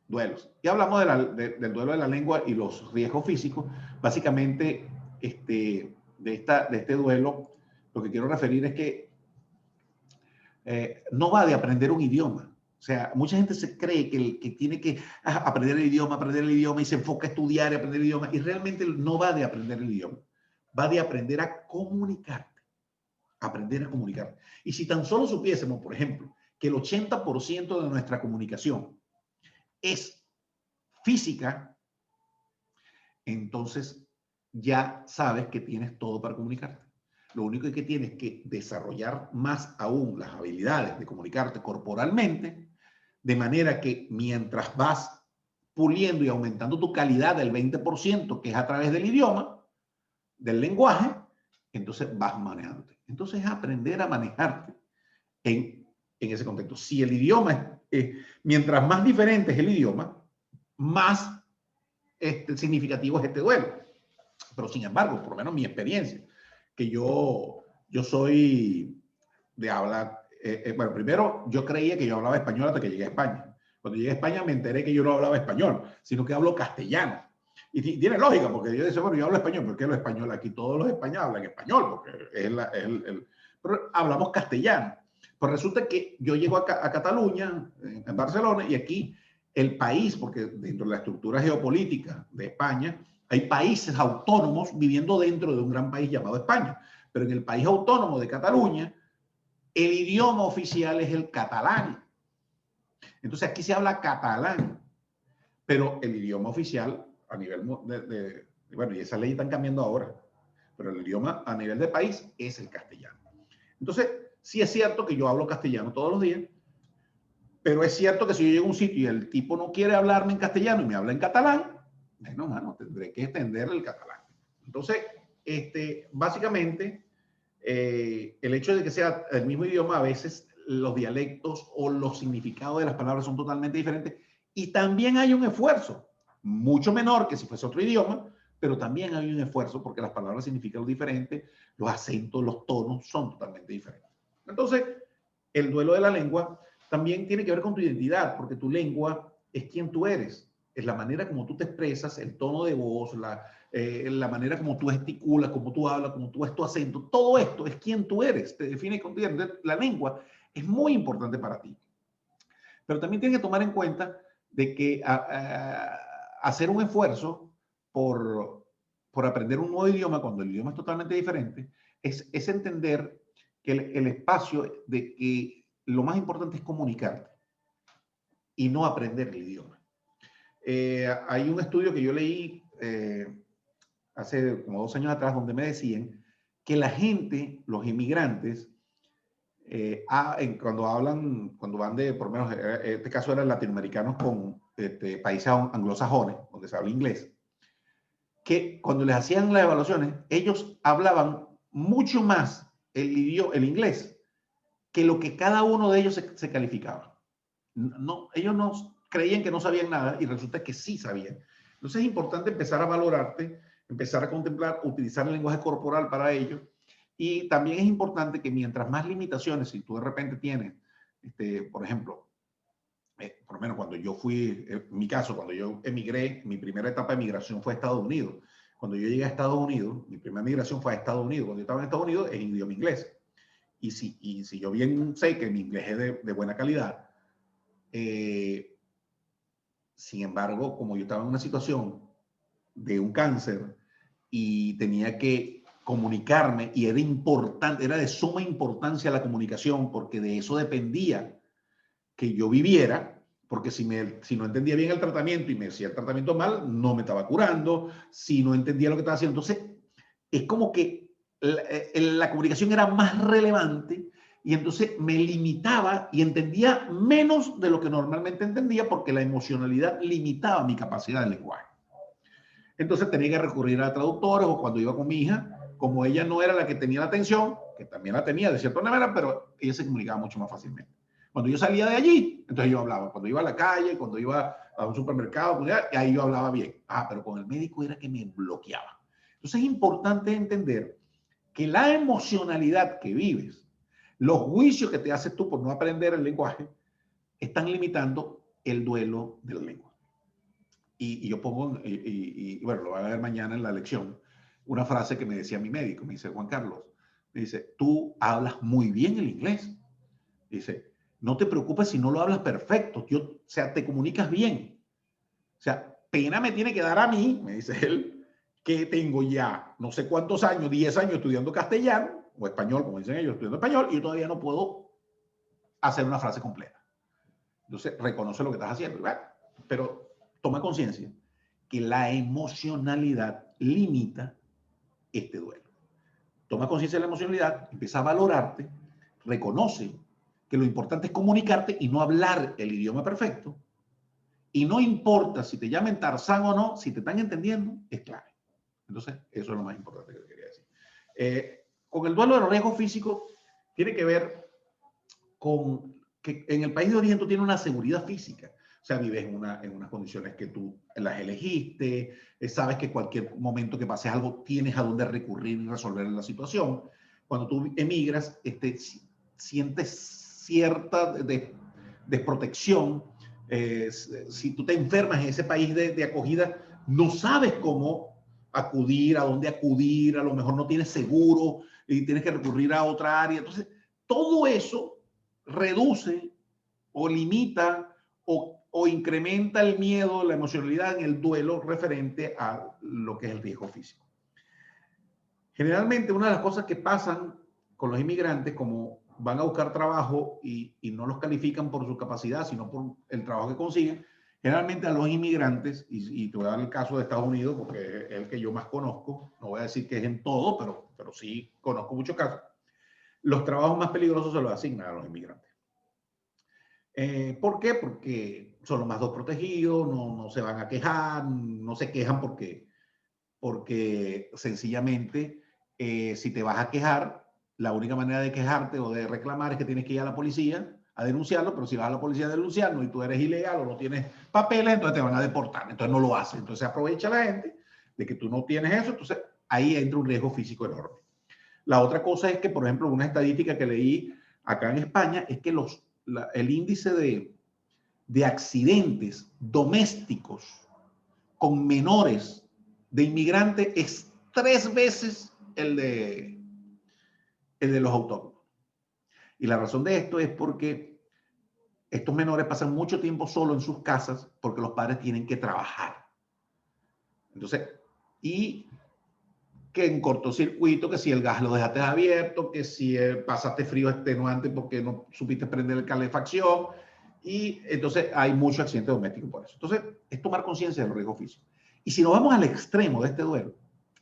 duelos. Y hablamos del duelo de la lengua y los riesgos físicos. Básicamente, de este duelo, lo que quiero referir es que no va de aprender un idioma. O sea, mucha gente se cree que tiene que aprender el idioma y se enfoca a estudiar y aprender el idioma. Y realmente no va de aprender el idioma. Va de aprender a comunicarte. Aprender a comunicar. Y si tan solo supiésemos, por ejemplo, que el 80% de nuestra comunicación es física, entonces ya sabes que tienes todo para comunicarte. Lo único que tienes que desarrollar más aún las habilidades de comunicarte corporalmente, de manera que mientras vas puliendo y aumentando tu calidad del 20%, que es a través del idioma, del lenguaje, entonces vas manejándote. Entonces es aprender a manejarte en ese contexto. Si el idioma mientras más diferente es el idioma, más significativo es este duelo. Pero sin embargo, por lo menos mi experiencia, que yo soy de hablar, bueno, primero yo creía que yo hablaba español hasta que llegué a España. Cuando llegué a España me enteré que yo no hablaba español, sino que hablo castellano. Y tiene lógica, porque yo decía, bueno, yo hablo español, ¿por qué los españoles? Aquí todos los españoles hablan español, porque pero hablamos castellano. Pues resulta que yo llego a Cataluña, en Barcelona, y aquí el país, porque dentro de la estructura geopolítica de España, hay países autónomos viviendo dentro de un gran país llamado España. Pero en el país autónomo de Cataluña, el idioma oficial es el catalán. Entonces aquí se habla catalán, pero el idioma oficial a nivel bueno, y esas leyes están cambiando ahora, pero el idioma a nivel de país es el castellano. Entonces, sí es cierto que yo hablo castellano todos los días, pero es cierto que si yo llego a un sitio y el tipo no quiere hablarme en castellano y me habla en catalán, bueno, mano, tendré que extender el catalán. Entonces, básicamente, el hecho de que sea el mismo idioma, a veces los dialectos o los significados de las palabras son totalmente diferentes, y también hay un esfuerzo, mucho menor que si fuese otro idioma, pero también hay un esfuerzo porque las palabras significan lo diferente, los acentos, los tonos son totalmente diferentes. Entonces, el duelo de la lengua también tiene que ver con tu identidad, porque tu lengua es quien tú eres, es la manera como tú te expresas, el tono de voz, la manera como tú gesticulas, como tú hablas, como tú es tu acento, todo esto es quien tú eres, te define con tu identidad. La lengua es muy importante para ti. Pero también tienes que tomar en cuenta de que hacer un esfuerzo por aprender un nuevo idioma cuando el idioma es totalmente diferente es entender que el espacio de que lo más importante es comunicarte y no aprender el idioma. Hay un estudio que yo leí hace como 2 años atrás donde me decían que la gente, los inmigrantes, cuando van de, por lo menos, en este caso eran latinoamericanos con países anglosajones, donde se habla inglés, que cuando les hacían las evaluaciones, ellos hablaban mucho más el inglés que lo que cada uno de ellos se calificaba. No, ellos no creían que no sabían nada y resulta que sí sabían. Entonces es importante empezar a valorarte, empezar a contemplar, utilizar el lenguaje corporal para ello. Y también es importante que mientras más limitaciones, si tú de repente tienes, por ejemplo, por lo menos cuando yo fui, en mi caso, cuando yo emigré, mi primera etapa de migración fue a Estados Unidos. Cuando yo llegué a Estados Unidos, mi primera migración fue a Estados Unidos. Cuando yo estaba en Estados Unidos, en idioma inglés. Y si yo bien sé que mi inglés es de buena calidad, sin embargo, como yo estaba en una situación de un cáncer y tenía que comunicarme y era importante, era de suma importancia la comunicación porque de eso dependía que yo viviera, porque si no entendía bien el tratamiento y me hacía el tratamiento mal, no me estaba curando, si no entendía lo que estaba haciendo. Entonces, es como que la comunicación era más relevante y entonces me limitaba y entendía menos de lo que normalmente entendía porque la emocionalidad limitaba mi capacidad de lenguaje. Entonces tenía que recurrir a traductores o cuando iba con mi hija, como ella no era la que tenía la atención, que también la tenía de cierta manera, pero ella se comunicaba mucho más fácilmente. Cuando yo salía de allí, entonces yo hablaba. Cuando iba a la calle, cuando iba a un supermercado, ahí yo hablaba bien. Pero con el médico era que me bloqueaba. Entonces es importante entender que la emocionalidad que vives, los juicios que te haces tú por no aprender el lenguaje, están limitando el duelo de la lengua. Y yo pongo, bueno, lo van a ver mañana en la lección, una frase que me decía mi médico, me dice, Juan Carlos, me dice, tú hablas muy bien el inglés. Dice, no te preocupes si no lo hablas perfecto, o sea, te comunicas bien. O sea, pena me tiene que dar a mí, me dice él, que tengo ya no sé cuántos años, 10 años estudiando castellano, o español, como dicen ellos, estudiando español, y yo todavía no puedo hacer una frase completa. Entonces, reconoce lo que estás haciendo, ¿verdad? Pero toma conciencia que la emocionalidad limita este duelo. Toma conciencia de la emocionalidad, empieza a valorarte, reconoce que lo importante es comunicarte y no hablar el idioma perfecto. Y no importa si te llamen Tarzán o no, si te están entendiendo, es clave. Entonces, eso es lo más importante que quería decir. Con el duelo de los riesgos físicos, tiene que ver con que en el país de origen tú tienes una seguridad física. O sea, vives en unas condiciones que tú las elegiste, sabes que cualquier momento que pase algo tienes a dónde recurrir y resolver la situación. Cuando tú emigras, sientes cierta desprotección. Si tú te enfermas en ese país de acogida, no sabes cómo acudir, a dónde acudir, a lo mejor no tienes seguro y tienes que recurrir a otra área. Entonces, todo eso reduce o limita o incrementa el miedo, la emocionalidad en el duelo referente a lo que es el riesgo físico. Generalmente, una de las cosas que pasan con los inmigrantes, como van a buscar trabajo y no los califican por su capacidad, sino por el trabajo que consiguen, generalmente a los inmigrantes, y te voy a dar el caso de Estados Unidos, porque es el que yo más conozco, no voy a decir que es en todo, pero sí conozco muchos casos, los trabajos más peligrosos se los asignan a los inmigrantes. ¿Por qué? Porque son los más protegidos, no se van a quejar, no se quejan porque sencillamente si te vas a quejar, la única manera de quejarte o de reclamar es que tienes que ir a la policía a denunciarlo, pero si vas a la policía a denunciarlo y tú eres ilegal o no tienes papeles, entonces te van a deportar, entonces no lo hacen. Entonces aprovecha la gente de que tú no tienes eso, entonces ahí entra un riesgo físico enorme. La otra cosa es que, por ejemplo, una estadística que leí acá en España es que el índice de accidentes domésticos con menores de inmigrantes es 3 veces el de los autónomos. Y la razón de esto es porque estos menores pasan mucho tiempo solo en sus casas porque los padres tienen que trabajar. Entonces, y que en cortocircuito, que si el gas lo dejaste abierto, que si pasaste frío extenuante porque no supiste prender la calefacción, y entonces hay mucho accidente doméstico por eso. Entonces, es tomar conciencia del riesgo físico. Y si nos vamos al extremo de este duelo,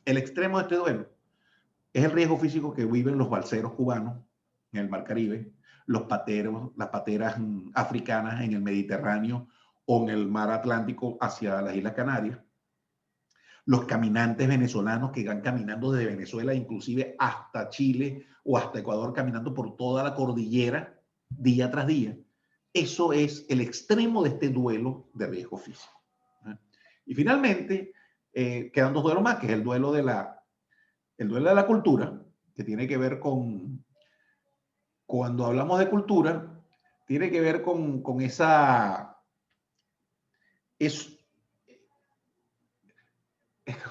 el extremo de este duelo es el riesgo físico que viven los balseros cubanos en el Mar Caribe, los pateros, las pateras africanas en el Mediterráneo o en el Mar Atlántico hacia las Islas Canarias, los caminantes venezolanos que van caminando desde Venezuela, inclusive hasta Chile o hasta Ecuador, caminando por toda la cordillera día tras día. Eso es el extremo de este duelo de riesgo físico. Y finalmente, quedan 2 duelos más, que es el duelo de la cultura, que tiene que ver con, cuando hablamos de cultura, tiene que ver con esa,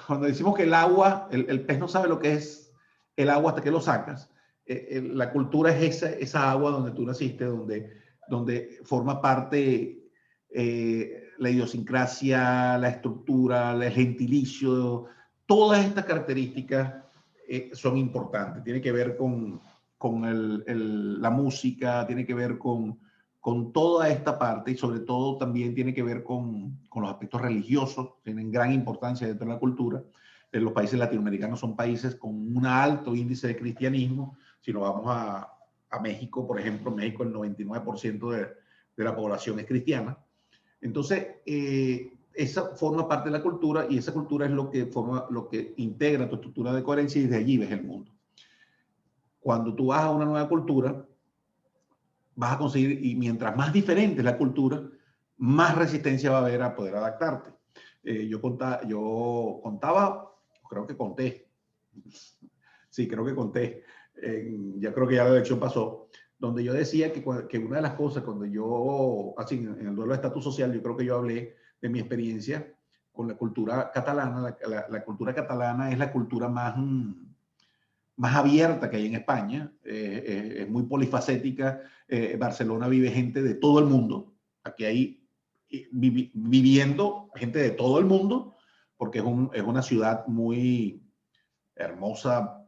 cuando decimos que el agua, el pez no sabe lo que es el agua hasta que lo sacas. La cultura es esa agua donde tú naciste, donde forma parte la idiosincrasia, la estructura, el gentilicio, todas estas características son importantes. Tiene que ver con la música, tiene que ver con toda esta parte y sobre todo también tiene que ver con los aspectos religiosos, tienen gran importancia dentro de la cultura. Los países latinoamericanos son países con un alto índice de cristianismo. Si nos vamos a México, por ejemplo, México el 99% de la población es cristiana. Entonces, esa forma parte de la cultura y esa cultura es lo que integra tu estructura de coherencia y desde allí ves el mundo. Cuando tú vas a una nueva cultura, vas a conseguir, y mientras más diferente es la cultura, más resistencia va a haber a poder adaptarte. Yo contaba, creo que conté, sí, creo que conté, ya creo que ya la elección pasó, donde yo decía que una de las cosas, cuando yo, así en el duelo de estatus social, yo creo que yo hablé de mi experiencia con la cultura catalana. La cultura catalana es la cultura más abierta que hay en España, es muy polifacética. Barcelona vive gente de todo el mundo. Aquí hay viviendo gente de todo el mundo, porque es una ciudad muy hermosa,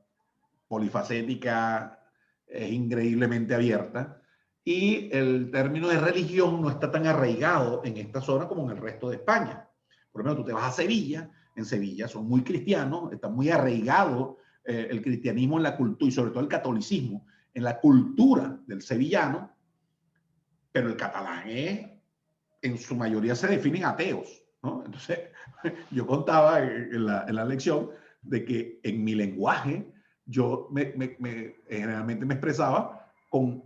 polifacética, es increíblemente abierta. Y el término de religión no está tan arraigado en esta zona como en el resto de España. Por ejemplo, tú te vas a Sevilla, en Sevilla son muy cristianos, está muy arraigado el cristianismo en la cultura y sobre todo el catolicismo en la cultura del sevillano, pero el catalán en su mayoría se definen ateos, ¿no? Entonces, yo contaba en la lección de que en mi lenguaje yo generalmente me expresaba con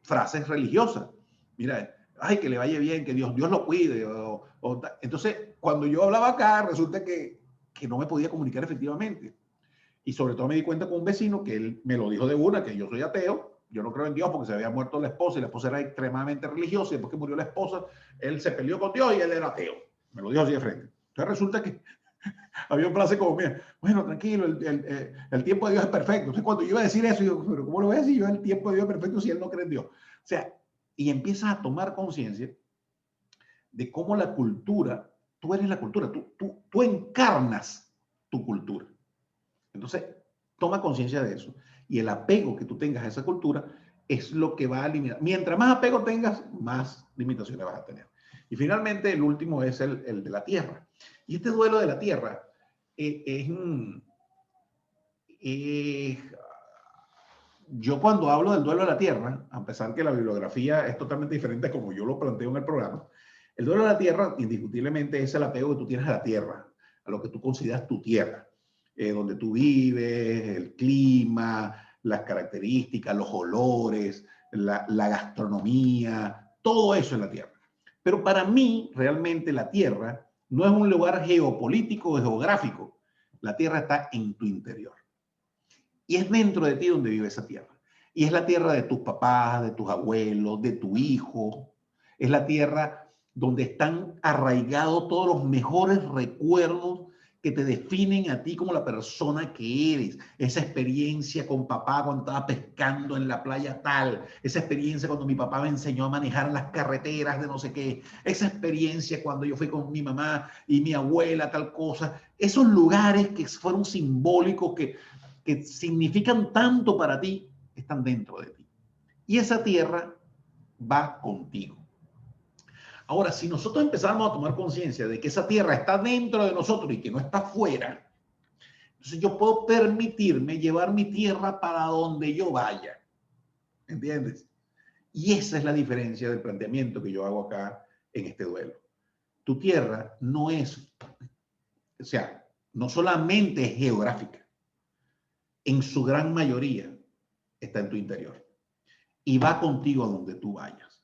frases religiosas. Mira, ay, que le vaya bien, que Dios lo cuide. Entonces, cuando yo hablaba acá, resulta que no me podía comunicar efectivamente. Y sobre todo me di cuenta con un vecino que él me lo dijo de una, que yo soy ateo, yo no creo en Dios porque se había muerto la esposa y la esposa era extremadamente religiosa y después que murió la esposa, él se peleó con Dios y él era ateo. Me lo dijo así de frente. Entonces resulta que Había una frase como, mira, bueno, tranquilo, el tiempo de Dios es perfecto. Entonces, cuando yo iba a decir eso, yo, pero ¿cómo lo voy a decir yo? El tiempo de Dios es perfecto si él no cree en Dios. O sea, y empiezas a tomar conciencia de cómo la cultura, tú eres la cultura, tú encarnas tu cultura. Entonces, toma conciencia de eso. Y el apego que tú tengas a esa cultura es lo que va a eliminar. Mientras más apego tengas, más limitaciones vas a tener. Y finalmente, el último es el de la tierra. Y este duelo de la tierra es yo cuando hablo del duelo de la tierra, a pesar que la bibliografía es totalmente diferente a como yo lo planteo en el programa, el duelo de la tierra indiscutiblemente es el apego que tú tienes a la tierra, a lo que tú consideras tu tierra, donde tú vives, el clima, las características, los olores, la gastronomía, todo eso es la tierra. Pero para mí, realmente la tierra no es un lugar geopolítico o geográfico. La tierra está en tu interior. Y es dentro de ti donde vive esa tierra. Y es la tierra de tus papás, de tus abuelos, de tu hijo. Es la tierra donde están arraigados todos los mejores recuerdos que te definen a ti como la persona que eres. Esa experiencia con papá cuando estaba pescando en la playa tal. Esa experiencia cuando mi papá me enseñó a manejar las carreteras de no sé qué. Esa experiencia cuando yo fui con mi mamá y mi abuela tal cosa. Esos lugares que fueron simbólicos, que significan tanto para ti, están dentro de ti. Y esa tierra va contigo. Ahora, si nosotros empezamos a tomar conciencia de que esa tierra está dentro de nosotros y que no está fuera, entonces yo puedo permitirme llevar mi tierra para donde yo vaya. ¿Entiendes? Y esa es la diferencia del planteamiento que yo hago acá en este duelo. Tu tierra no es, o sea, no solamente es geográfica, en su gran mayoría está en tu interior y va contigo a donde tú vayas.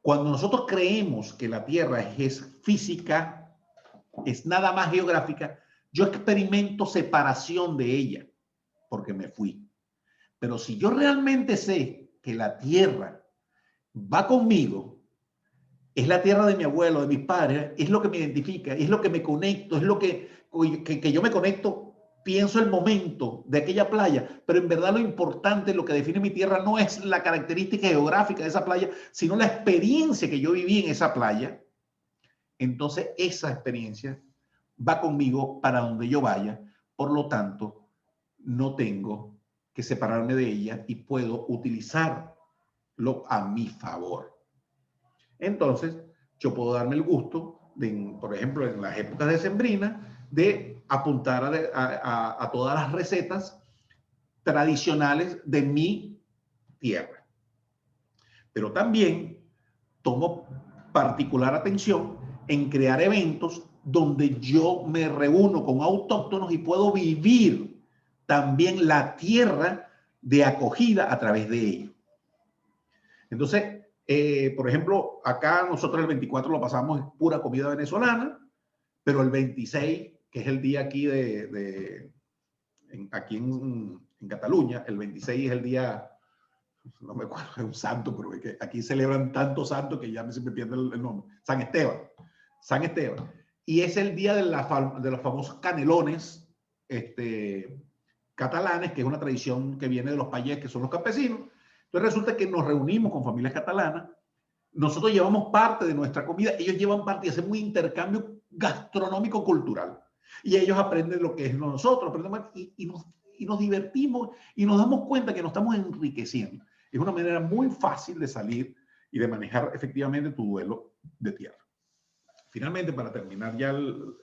Cuando nosotros creemos que la Tierra es física, es nada más geográfica, yo experimento separación de ella porque me fui. Pero si yo realmente sé que la Tierra va conmigo, es la tierra de mi abuelo, de mis padres, es lo que me identifica, es lo que me conecto, es lo que yo me conecto, pienso el momento de aquella playa, pero en verdad lo importante, lo que define mi tierra no es la característica geográfica de esa playa, sino la experiencia que yo viví en esa playa. Entonces esa experiencia va conmigo para donde yo vaya, por lo tanto, no tengo que separarme de ella y puedo utilizarlo a mi favor. Entonces, yo puedo darme el gusto, de, por ejemplo, en las épocas decembrinas, de apuntar a todas las recetas tradicionales de mi tierra. Pero también tomo particular atención en crear eventos donde yo me reúno con autóctonos y puedo vivir también la tierra de acogida a través de ello. Entonces, por ejemplo, acá nosotros el 24 lo pasamos en pura comida venezolana, pero el 26, que es el día aquí aquí en Cataluña, el 26 es el día, no me acuerdo, es un santo, pero es que aquí celebran tantos santos que ya se me pierde el nombre. San Esteban. San Esteban. Y es el día de los famosos canelones catalanes, que es una tradición que viene de los payés, que son los campesinos. Entonces resulta que nos reunimos con familias catalanas, nosotros llevamos parte de nuestra comida, ellos llevan parte y hacemos un intercambio gastronómico cultural. Y ellos aprenden lo que es nosotros, aprendemos y nos divertimos y nos damos cuenta que nos estamos enriqueciendo. Es una manera muy fácil de salir y de manejar efectivamente tu duelo de tierra. Finalmente, para terminar ya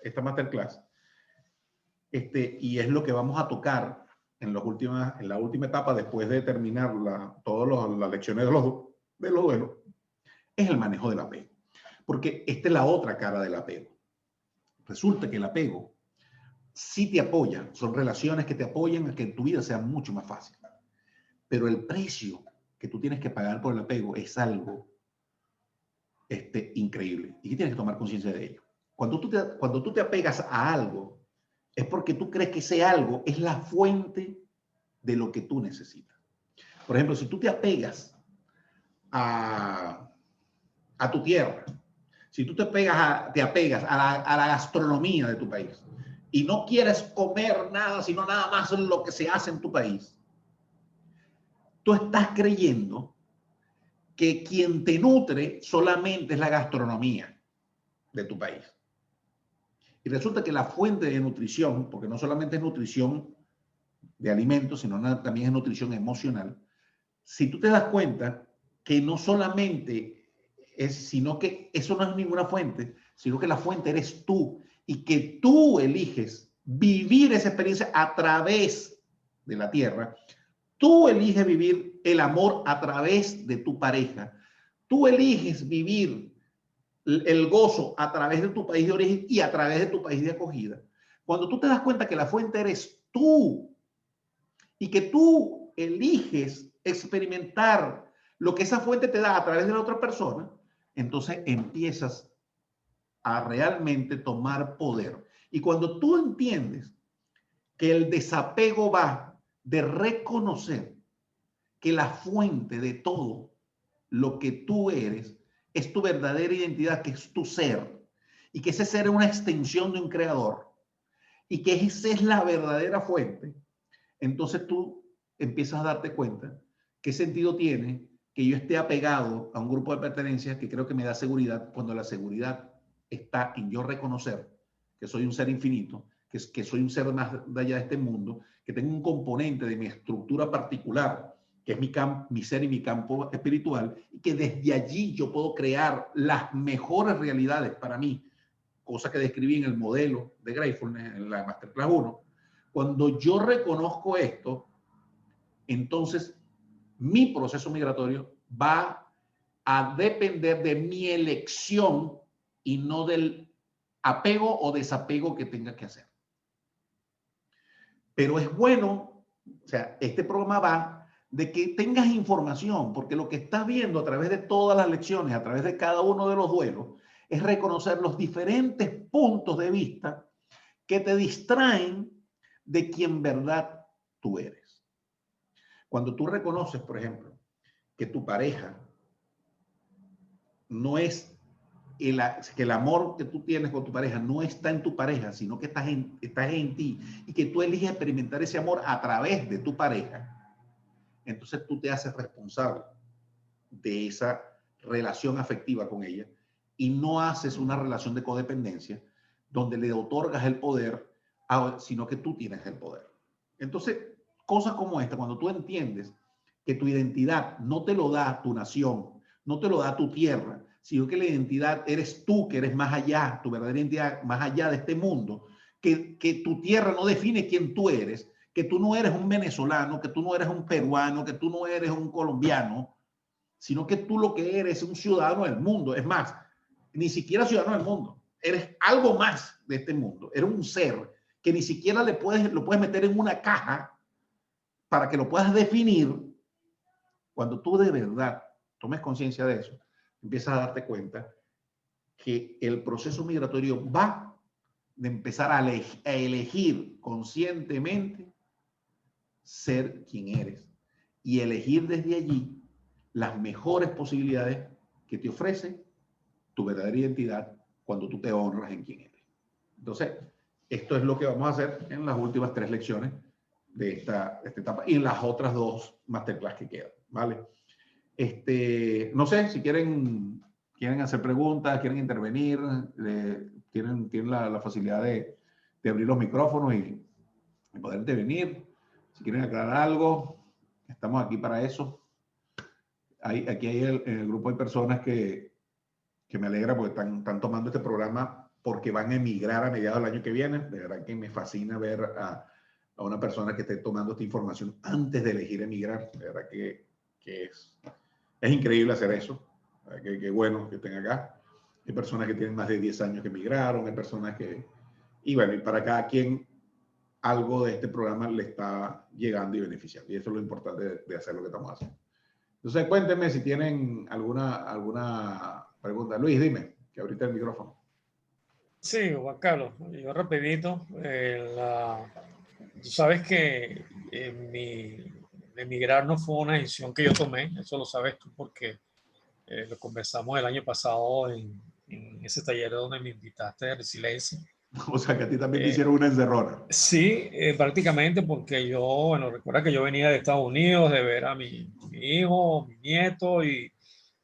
esta masterclass, y es lo que vamos a tocar en la última etapa, después de terminar todas las lecciones de los duelos, es el manejo del apego. Porque esta es la otra cara del apego. Resulta que el apego sí te apoya, son relaciones que te apoyan a que tu vida sea mucho más fácil. Pero el precio que tú tienes que pagar por el apego es algo increíble y que tienes que tomar conciencia de ello. Cuando tú te apegas a algo, es porque tú crees que ese algo es la fuente de lo que tú necesitas. Por ejemplo, si tú te apegas a tu tierra, si tú te apegas a la gastronomía de tu país y no quieres comer nada, sino nada más lo que se hace en tu país, tú estás creyendo que quien te nutre solamente es la gastronomía de tu país. Y resulta que la fuente de nutrición, porque no solamente es nutrición de alimentos, sino también es nutrición emocional, si tú te das cuenta que no solamente es, sino que eso no es ninguna fuente, sino que la fuente eres tú y que tú eliges vivir esa experiencia a través de la tierra. Tú eliges vivir el amor a través de tu pareja. Tú eliges vivir el gozo a través de tu país de origen y a través de tu país de acogida. Cuando tú te das cuenta que la fuente eres tú y que tú eliges experimentar lo que esa fuente te da a través de la otra persona, entonces empiezas a realmente tomar poder. Y cuando tú entiendes que el desapego va de reconocer que la fuente de todo lo que tú eres es tu verdadera identidad, que es tu ser, y que ese ser es una extensión de un creador, y que esa es la verdadera fuente, entonces tú empiezas a darte cuenta qué sentido tiene que yo esté apegado a un grupo de pertenencias que creo que me da seguridad, cuando la seguridad está en yo reconocer que soy un ser infinito, que soy un ser más allá de este mundo, que tengo un componente de mi estructura particular, que es mi ser y mi campo espiritual, y que desde allí yo puedo crear las mejores realidades para mí, cosa que describí en el modelo de Gratefulness, en la Masterclass 1. Cuando yo reconozco esto, entonces mi proceso migratorio va a depender de mi elección y no del apego o desapego que tenga que hacer. Pero es bueno, o sea, este programa va de que tengas información, porque lo que estás viendo a través de todas las lecciones, a través de cada uno de los duelos, es reconocer los diferentes puntos de vista que te distraen de quien verdad tú eres. Cuando tú reconoces, por ejemplo, que tu pareja no es que el amor que tú tienes con tu pareja no está en tu pareja, sino que estás en ti, y que tú eliges experimentar ese amor a través de tu pareja, entonces tú te haces responsable de esa relación afectiva con ella y no haces una relación de codependencia donde le otorgas el poder, sino que tú tienes el poder. Entonces, cosas como esta, cuando tú entiendes que tu identidad no te lo da tu nación, no te lo da tu tierra, sino que la identidad eres tú, que eres más allá, tu verdadera identidad más allá de este mundo, que tu tierra no define quién tú eres, que tú no eres un venezolano, que tú no eres un peruano, que tú no eres un colombiano, sino que tú lo que eres es un ciudadano del mundo. Es más, ni siquiera ciudadano del mundo, eres algo más de este mundo, eres un ser que ni siquiera lo puedes meter en una caja para que lo puedas definir. Cuando tú de verdad tomes conciencia de eso, empiezas a darte cuenta que el proceso migratorio va de empezar a elegir conscientemente ser quien eres y elegir desde allí las mejores posibilidades que te ofrece tu verdadera identidad cuando tú te honras en quien eres. Entonces, esto es lo que vamos a hacer en las últimas 3 lecciones de esta etapa y en las otras 2 masterclass que quedan, ¿vale? No sé si quieren hacer preguntas, quieren intervenir, tienen la facilidad de abrir los micrófonos y poder intervenir. Si quieren aclarar algo, estamos aquí para eso. Aquí hay el grupo de personas que me alegra porque están tomando este programa porque van a emigrar a mediados del año que viene. De verdad que me fascina ver a una persona que esté tomando esta información antes de elegir emigrar. De verdad que es increíble hacer eso. Qué bueno que estén acá. Hay personas que tienen más de 10 años que emigraron, hay personas que... Y bueno, y para cada quien algo de este programa le está llegando y beneficiando. Y eso es lo importante de hacer lo que estamos haciendo. Entonces, cuéntenme si tienen alguna pregunta. Luis, dime, que ahorita el micrófono. Sí, Juan Carlos, yo rapidito, tú sabes que emigrar no fue una decisión que yo tomé, eso lo sabes tú porque lo conversamos el año pasado en en ese taller donde me invitaste de resiliencia. O sea, que a ti también te hicieron una encerrona. Sí, prácticamente porque yo, bueno, recuerda que yo venía de Estados Unidos de ver a mi hijo, mi nieto, y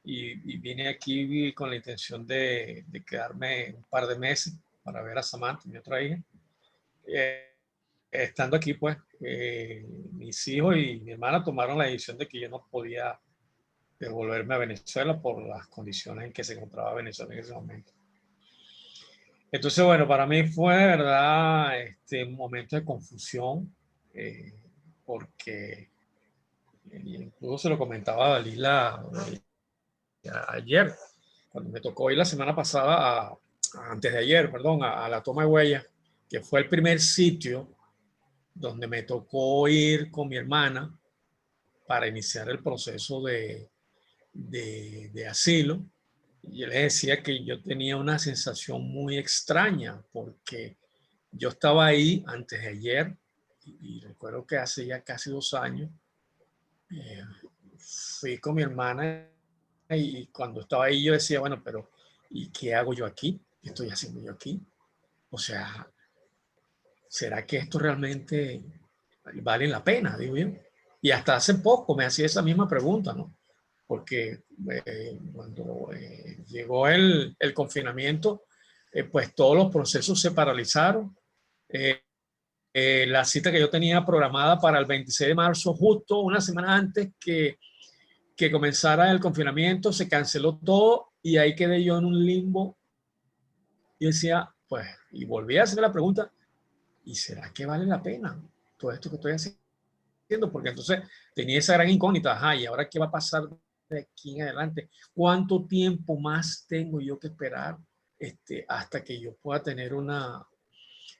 vine aquí con la intención de quedarme un par de meses para ver a Samantha, mi otra hija. Estando aquí, pues, mis hijos y mi hermana tomaron la decisión de que yo no podía devolverme a Venezuela por las condiciones en que se encontraba Venezuela en ese momento. Entonces, bueno, para mí fue de verdad un momento de confusión, porque incluso se lo comentaba a Dalila ayer, cuando me tocó ir la semana pasada, antes de ayer, perdón, a la toma de huellas, que fue el primer sitio donde me tocó ir con mi hermana para iniciar el proceso de asilo. Y yo les decía que yo tenía una sensación muy extraña porque yo estaba ahí antes de ayer y recuerdo que hace ya casi 2 años eh, fui con mi hermana y cuando estaba ahí yo decía, bueno, pero ¿y qué hago yo aquí? ¿Qué estoy haciendo yo aquí? O sea, ¿será que esto realmente vale la pena? Digo yo. Y hasta hace poco me hacía esa misma pregunta, ¿no? Porque cuando llegó el confinamiento, pues todos los procesos se paralizaron. La cita que yo tenía programada para el 26 de marzo, justo una semana antes que comenzara el confinamiento, se canceló todo y ahí quedé yo en un limbo. Y decía, pues, y volví a hacerme la pregunta, ¿y será que vale la pena todo esto que estoy haciendo? Porque entonces tenía esa gran incógnita, ajá, ¿y ahora qué va a pasar de aquí en adelante? ¿Cuánto tiempo más tengo yo que esperar hasta que yo pueda tener una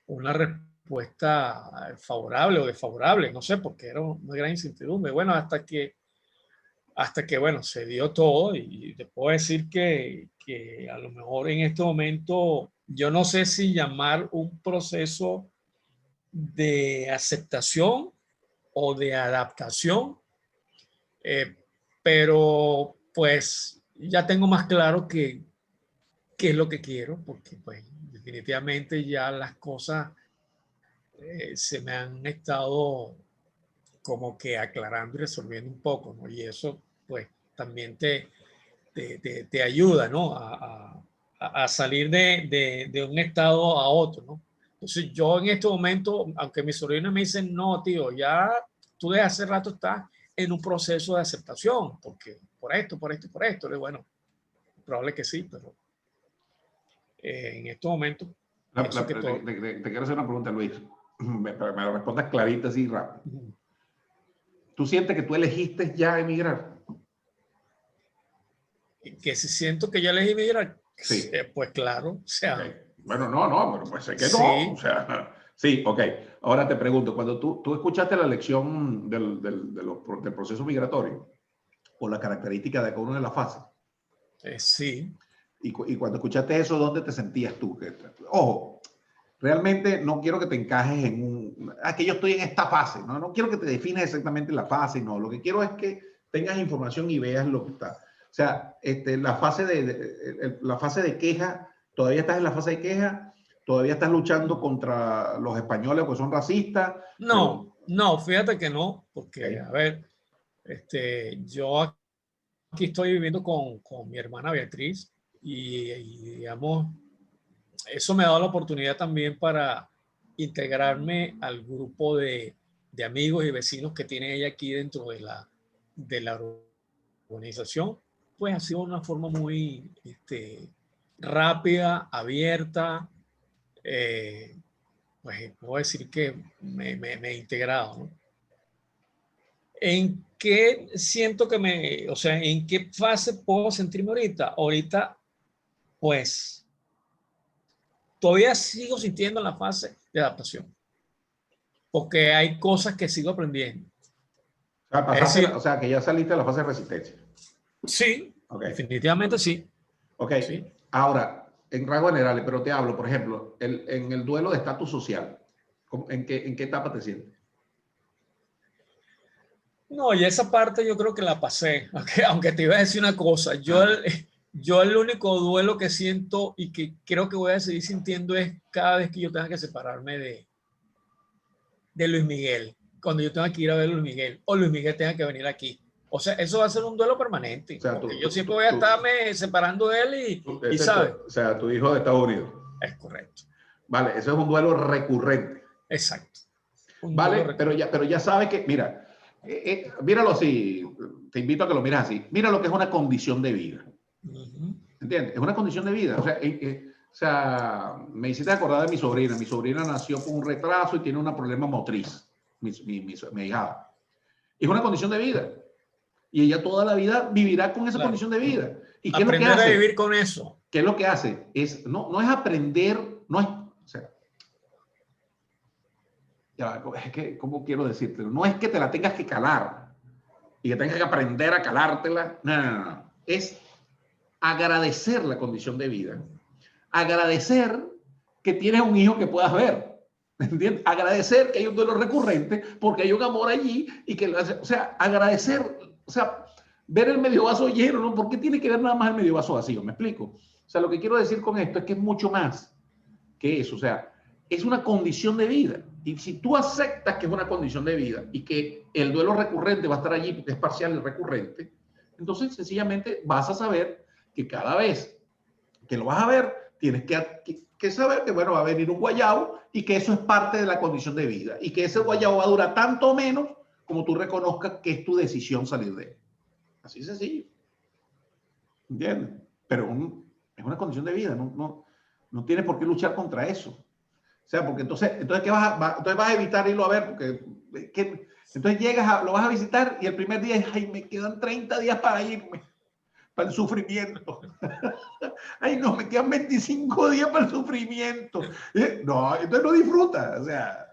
respuesta favorable o desfavorable? No sé, porque era una gran incertidumbre. Bueno, hasta que bueno, se dio todo y te puedo decir que a lo mejor en este momento, yo no sé si llamar un proceso de aceptación o de adaptación, eh, pero pues ya tengo más claro qué es lo que quiero, porque pues definitivamente ya las cosas se me han estado como que aclarando y resolviendo un poco, ¿no? Y eso pues también te ayuda, ¿no? A salir de un estado a otro, ¿no? Entonces yo en este momento, aunque mis sobrinos me dicen, no, tío, ya tú desde hace rato estás en un proceso de aceptación, porque por esto, por esto, por esto, bueno, probable que sí, pero en estos momentos pienso que todo. Te quiero hacer una pregunta, Luis. Me lo respondas clarita, así rápido. ¿Tú sientes que tú elegiste ya emigrar? Que si siento que ya les iba Sí. pues claro, o sea. Okay. Bueno, no, pero pues sé que Sí. no. O sea, sí, ok. Ahora te pregunto, cuando tú escuchaste la lección del proceso migratorio, por la característica de cada una de las fases. Sí. Y cuando escuchaste eso, ¿dónde te sentías tú? Ojo, realmente no quiero que te encajes en que yo estoy en esta fase, ¿no? No quiero que te defines exactamente la fase, no. Lo que quiero es que tengas información y veas lo que está. O sea, la fase de queja, ¿todavía estás en la fase de queja? ¿Todavía estás luchando contra los españoles que son racistas? No, fíjate que no, porque, Okay. a ver, yo aquí estoy viviendo con mi hermana Beatriz y, digamos, eso me ha dado la oportunidad también para integrarme al grupo de amigos y vecinos que tiene ella aquí dentro de la organización. Pues ha sido una forma muy rápida, abierta, pues puedo decir que me he integrado, ¿no? ¿En qué siento o sea, en qué fase puedo sentirme ahorita? Ahorita, pues, todavía sigo sintiendo la fase de adaptación, porque hay cosas que sigo aprendiendo. Es decir, O sea, que ya saliste de la fase de resistencia. sí, Okay. definitivamente sí. Ok, Sí. ahora, en rasgos generales, pero te hablo, por ejemplo, en el duelo de estatus social, ¿en qué etapa te sientes? No, y esa parte yo creo que la pasé, aunque te iba a decir una cosa, yo Yo el único duelo que siento y que creo que voy a seguir sintiendo es cada vez que yo tenga que separarme de Luis Miguel, cuando yo tenga que ir a ver a Luis Miguel o Luis Miguel tenga que venir aquí. O sea, eso va a ser un duelo permanente, O sea, porque yo siempre voy a estarme separando de él y ¿sabes? O sea, tu hijo de Estados Unidos. Es correcto. Vale, eso es un duelo recurrente. Exacto. Vale, pero ya sabes que, mira, míralo así, te invito a que lo mires así. Mira lo que es una condición de vida. ¿Entiendes? Es una condición de vida. O sea, me hiciste acordar de mi sobrina. Mi sobrina nació con un retraso y tiene un problema motriz. Mi hija. Es una condición de vida. Y ella toda la vida vivirá con esa condición de vida. ¿Y qué es lo que hace? Aprender a vivir con eso. ¿Qué es lo que hace? No es aprender, no es, o sea, es que, ¿cómo quiero decírtelo? No es que te la tengas que calar y que tengas que aprender a calártela. No. Es agradecer la condición de vida. Agradecer que tienes un hijo que puedas ver. ¿Entiendes? Agradecer que hay un duelo recurrente porque hay un amor allí y que, o sea, agradecer, o sea, ver el medio vaso lleno, ¿no? ¿Por qué tiene que ver nada más el medio vaso vacío? ¿Me explico? O sea, lo que quiero decir con esto es que es mucho más que eso. O sea, es una condición de vida. Y si tú aceptas que es una condición de vida y que el duelo recurrente va a estar allí porque es parcial y recurrente, entonces sencillamente vas a saber que cada vez que lo vas a ver, tienes que saber que, bueno, va a venir un guayabo y que eso es parte de la condición de vida y que ese guayabo va a durar tanto o menos como tú reconozcas que es tu decisión salir de él. Así sencillo. ¿Entiendes? Pero es una condición de vida, no tienes por qué luchar contra eso. O sea, porque entonces ¿qué entonces vas a evitar irlo a ver? Porque entonces llegas, lo vas a visitar y el primer día, ay, me quedan 30 días para irme, para el sufrimiento. Ay, no, me quedan 25 días para el sufrimiento. No, entonces no disfrutas. O sea,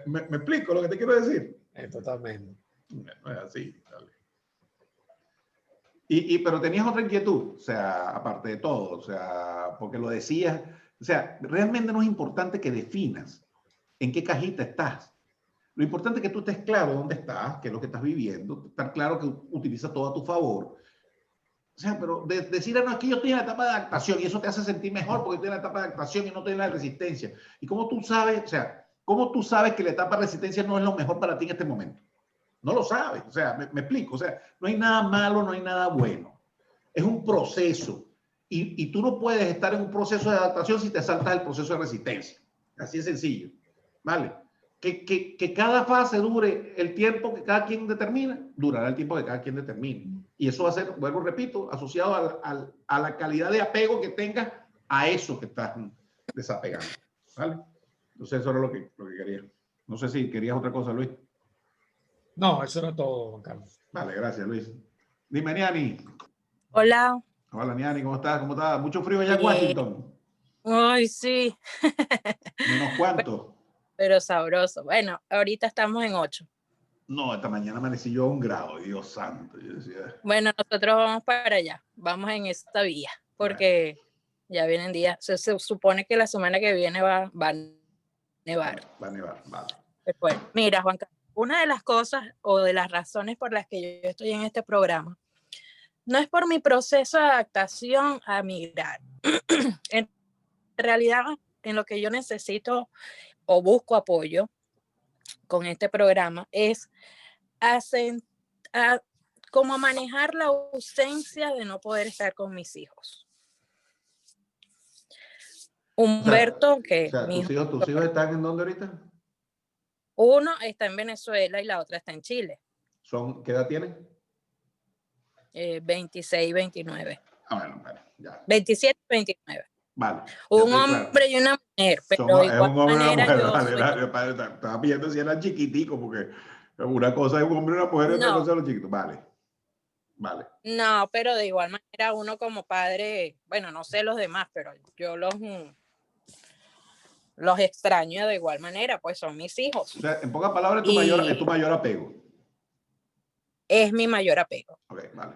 ¿me explico lo que te quiero decir? Totalmente. No es así. Dale. Pero tenías otra inquietud, o sea, aparte de todo, o sea, porque lo decías, o sea, realmente no es importante que definas en qué cajita estás. Lo importante es que tú estés claro dónde estás, qué es lo que estás viviendo, estar claro que utiliza todo a tu favor. O sea, pero decir, no, aquí yo estoy en la etapa de adaptación y eso te hace sentir mejor porque estoy en la etapa de adaptación y no estoy en la resistencia. ¿Y cómo tú sabes, o sea, cómo tú sabes que la etapa de resistencia no es lo mejor para ti en este momento? No lo sabes, o sea, me explico, o sea, no hay nada malo, no hay nada bueno. Es un proceso y tú no puedes estar en un proceso de adaptación si te saltas el proceso de resistencia. Así es sencillo, ¿vale? Que cada fase dure el tiempo que cada quien determina, durará el tiempo que cada quien determine. Y eso va a ser, vuelvo, repito, asociado a la calidad de apego que tengas a eso que estás desapegando, ¿vale? Entonces eso era lo que quería. No sé si querías otra cosa, Luis. No, eso era todo, Juan Carlos. Vale, gracias, Luis. Dime, Niani. Hola. Hola, Niani, ¿cómo estás? ¿Cómo estás? ¿Mucho frío allá en Washington? Ay, sí. ¿Menos cuánto? Pero sabroso. Bueno, ahorita estamos en 8. No, esta mañana amanecí yo a 1 grado, Dios santo. Yo decía, bueno, nosotros vamos para allá. Vamos en esta vía, porque ya vienen días. Se supone que la semana que viene va a nevar. Va a nevar, vale. Después, mira, Juan Carlos, una de las cosas o de las razones por las que yo estoy en este programa no es por mi proceso de adaptación a migrar. En realidad, en lo que yo necesito o busco apoyo con este programa es cómo manejar la ausencia de no poder estar con mis hijos. Humberto, o sea, ¿tus hijos están en dónde ahorita? Uno está en Venezuela y la otra está en Chile. ¿Qué edad tienen? 26, 29. Bueno, ya. 27, 29. Vale. Un hombre y una mujer, pero es un hombre y una mujer. Vale, estaba viendo si eran chiquiticos, porque una cosa es un hombre y una mujer y otra cosa es los chiquitos. Vale. No, pero de igual manera uno como padre, bueno, no sé los demás, pero yo los extraño de igual manera, pues son mis hijos. O sea, en pocas palabras, es tu mayor apego. Es mi mayor apego. Ok, vale.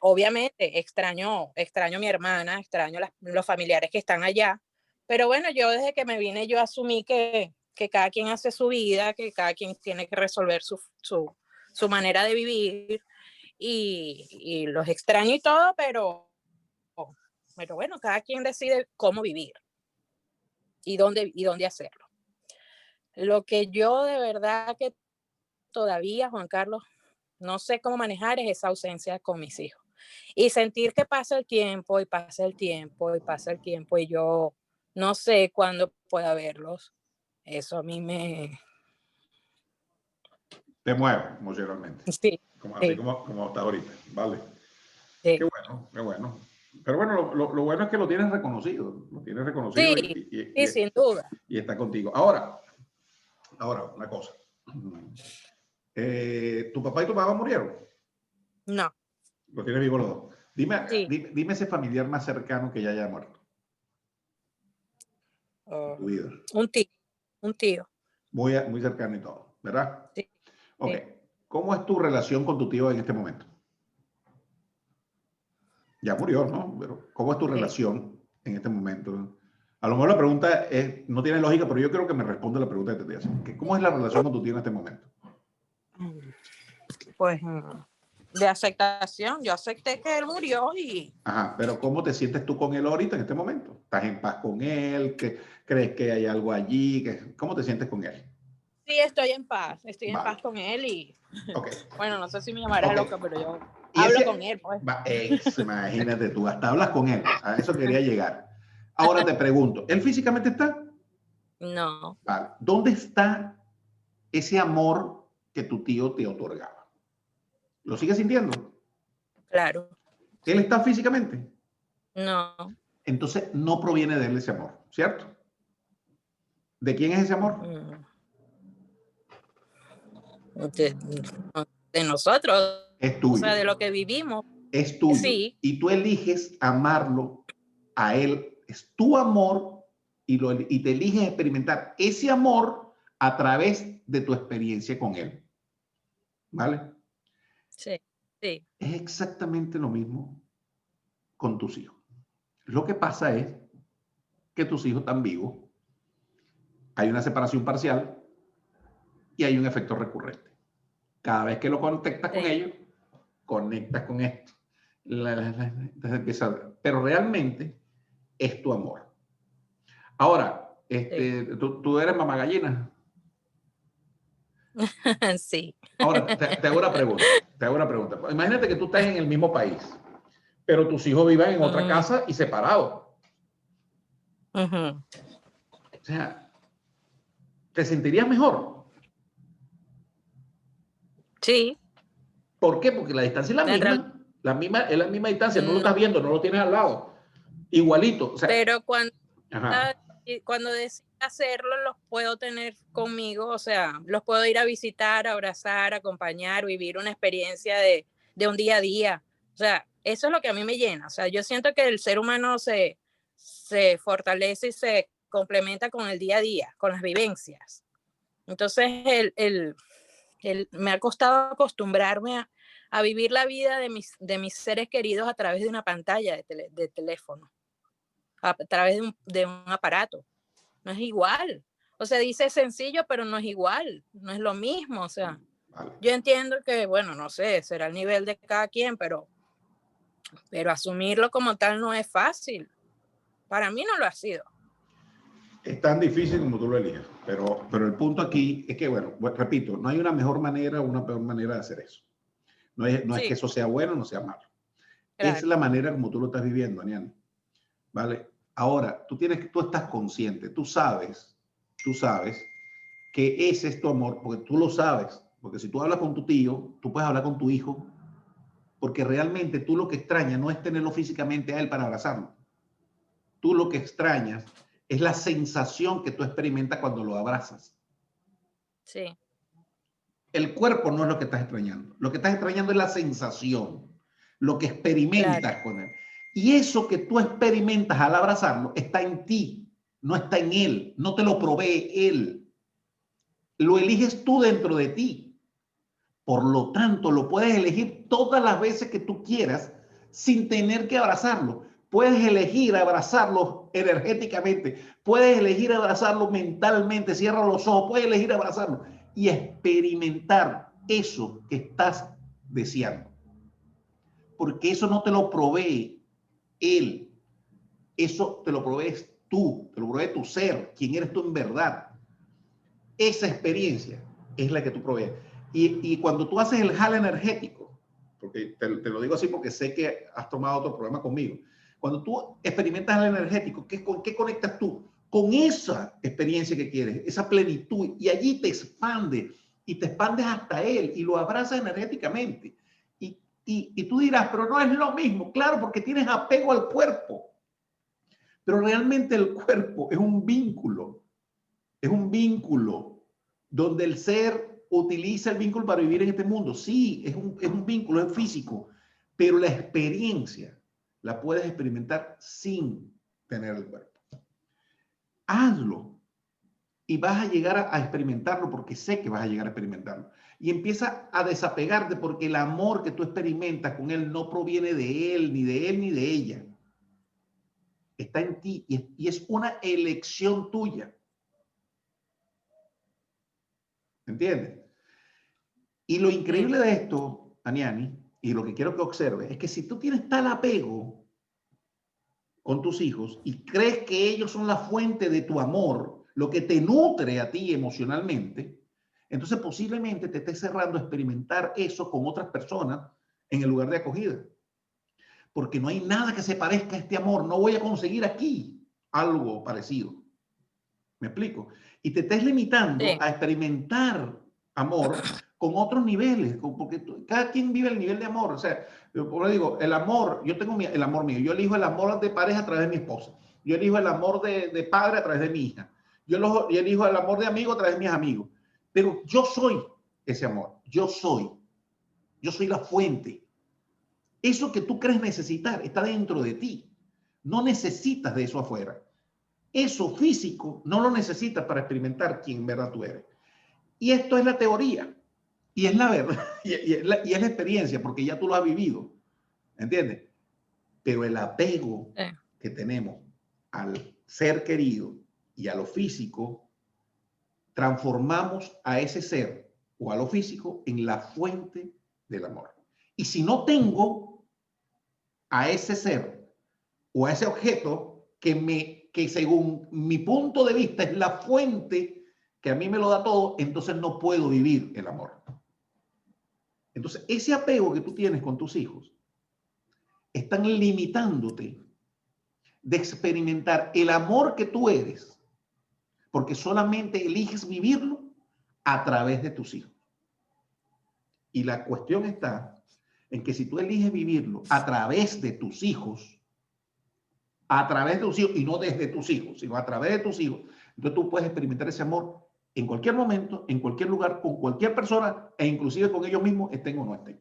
Obviamente, extraño a mi hermana, extraño los familiares que están allá, pero bueno, yo desde que me vine yo asumí que cada quien hace su vida, que cada quien tiene que resolver su manera de vivir y los extraño y todo, pero Pero bueno, cada quien decide cómo vivir y dónde hacerlo. Lo que yo de verdad que todavía, Juan Carlos, no sé cómo manejar es esa ausencia con mis hijos. Y sentir que pasa el tiempo y pasa el tiempo y pasa el tiempo y yo no sé cuándo pueda verlos. Eso a mí me... Te mueve emocionalmente. Sí, Como, así sí, como hasta ahorita. Vale. sí. Qué bueno, qué bueno. Pero bueno, lo bueno es que lo tienes reconocido. Lo tienes reconocido Sí, sí, sin duda. y está contigo. Ahora, una cosa. ¿Tu papá y tu mamá murieron? No, Lo tienes vivo los dos. sí. Dime ese familiar más cercano que ya haya muerto en tu vida. Un tío, un tío. Muy cercano y todo, ¿verdad? Sí, Ok. sí. ¿Cómo es tu relación con tu tío en este momento? Ya murió, ¿no? Pero ¿cómo es tu Sí. relación en este momento? A lo mejor la pregunta no tiene lógica, pero yo creo que me responde la pregunta que te estoy haciendo. ¿Cómo es la relación con tu tío en este momento? Pues de aceptación, yo acepté que él murió y Ajá, pero ¿cómo te sientes tú con él ahorita en este momento? ¿Estás en paz con él? ¿Crees que hay algo allí? ¿Cómo te sientes con él? sí estoy en Vale, paz con él y ok, bueno, no sé si me llamarás ok. loca, pero yo Y hablo con él, pues. imagínate tú, hasta hablas con él. A eso quería llegar. Ahora te pregunto, ¿él físicamente está? No, Vale. ¿Dónde está ese amor que tu tío te otorgaba? ¿Lo sigues sintiendo? claro, ¿Él está físicamente? no. Entonces no proviene de él ese amor, ¿cierto? ¿De quién es ese amor? mm, De, de nosotros, Es o sea, tuyo, de lo que vivimos, es tuyo. sí, Y tú eliges amarlo a él, es tu amor y te eliges experimentar ese amor a través de tu experiencia con él, ¿vale? sí, sí, Es exactamente lo mismo con tus hijos. Lo que pasa es que tus hijos están vivos, hay una separación parcial y hay un efecto recurrente. Cada vez que lo conectas con sí, ellos, conectas con esto. Pero realmente es tu amor. Ahora, sí, tú eres mamá gallina. sí. Ahora, te hago una pregunta. Te hago una pregunta. Imagínate que tú estás en el mismo país, pero tus hijos vivan en otra Mm, casa y separados. ujú. O sea, ¿te sentirías mejor? Sí, ¿Por qué? Porque la distancia es la en realidad, misma. Es la misma distancia. No lo estás no. viendo, no lo tienes al lado. Igualito. O sea, Pero ajá. cuando decido hacerlo, los puedo tener conmigo, o sea, los puedo ir a visitar, abrazar, acompañar, vivir una experiencia de un día a día. O sea, eso es lo que a mí me llena. O sea, yo siento que el ser humano se fortalece y se complementa con el día a día, con las vivencias. Entonces, me ha costado acostumbrarme a vivir la vida de mis seres queridos a través de una pantalla de teléfono, a través de un aparato. No es igual. O sea, dice sencillo, pero no es igual, no es lo mismo. O sea, Vale. yo entiendo que, bueno, no sé, será el nivel de cada quien, pero asumirlo como tal no es fácil. Para mí no lo ha sido. Es tan difícil como tú lo eliges. Pero el punto aquí es que, bueno, repito, no hay una mejor manera o una peor manera de hacer eso. No es que Sí, eso sea bueno o no sea malo. Es claro. la manera como tú lo estás viviendo, Aniani. ¿Vale? Ahora, tú estás consciente, tú sabes que ese es tu amor, porque tú lo sabes. Porque si tú hablas con tu tío, tú puedes hablar con tu hijo, porque realmente tú lo que extrañas no es tenerlo físicamente a él para abrazarlo. Tú lo que extrañas es la sensación que tú experimentas cuando lo abrazas. Sí, El cuerpo no es lo que estás extrañando. Lo que estás extrañando es la sensación, lo que claro. experimentas con él. Y eso que tú experimentas al abrazarlo está en ti, no está en él, no te lo provee él. Lo eliges tú dentro de ti. Por lo tanto, lo puedes elegir todas las veces que tú quieras sin tener que abrazarlo. Puedes elegir abrazarlo energéticamente, puedes elegir abrazarlo mentalmente, cierra los ojos, puedes elegir abrazarlo y experimentar eso que estás deseando. Porque eso no te lo provee él. Eso te lo provees tú, te lo provee tu ser, quién eres tú en verdad. Esa experiencia es la que tú provees. Y cuando tú haces el jale energético, porque te lo digo así porque sé que has tomado otro programa conmigo, cuando tú experimentas el energético, ¿con qué conectas tú? Con esa experiencia que quieres, esa plenitud, y allí te expande, y te expandes hasta él, y lo abrazas energéticamente. Y tú dirás, pero no es lo mismo. Claro, porque tienes apego al cuerpo. Pero realmente el cuerpo es un vínculo donde el ser utiliza el vínculo para vivir en este mundo. Sí, es un vínculo, es físico, pero la experiencia la puedes experimentar sin tener el cuerpo. Hazlo y vas a llegar a experimentarlo, porque sé que vas a llegar a experimentarlo. Y empieza a desapegarte, porque el amor que tú experimentas con él no proviene de él, ni de ella. Está en ti y es una elección tuya. ¿Entiendes? Y lo increíble de esto, Aniani, y lo que quiero que observes, es que si tú tienes tal apego con tus hijos y crees que ellos son la fuente de tu amor, lo que te nutre a ti emocionalmente, entonces posiblemente te estés cerrando a experimentar eso con otras personas en el lugar de acogida. Porque no hay nada que se parezca a este amor. No voy a conseguir aquí algo parecido. ¿Me explico? Y te estés limitando a experimentar amor con otros niveles, porque cada quien vive el nivel de amor. O sea, yo digo, el amor, yo tengo el amor mío, yo elijo el amor de pareja a través de mi esposa, yo elijo el amor de padre a través de mi hija, yo elijo el amor de amigo a través de mis amigos, pero yo soy ese amor, yo soy la fuente. Eso que tú crees necesitar está dentro de ti, no necesitas de eso afuera. Eso físico no lo necesitas para experimentar quién en verdad tú eres. Y esto es la teoría. Y es la verdad. Y es la experiencia, porque ya tú lo has vivido. ¿Entiendes? Pero el apego que tenemos al ser querido y a lo físico, transformamos a ese ser o a lo físico en la fuente del amor. Y si no tengo a ese ser o a ese objeto que según mi punto de vista es la fuente que a mí me lo da todo, entonces no puedo vivir el amor. Entonces, ese apego que tú tienes con tus hijos están limitándote de experimentar el amor que tú eres, porque solamente eliges vivirlo a través de tus hijos. Y la cuestión está en que si tú eliges vivirlo a través de tus hijos, y no desde tus hijos, sino a través de tus hijos, entonces tú puedes experimentar ese amor en cualquier momento, en cualquier lugar, con cualquier persona, e inclusive con ellos mismos, estén o no estén.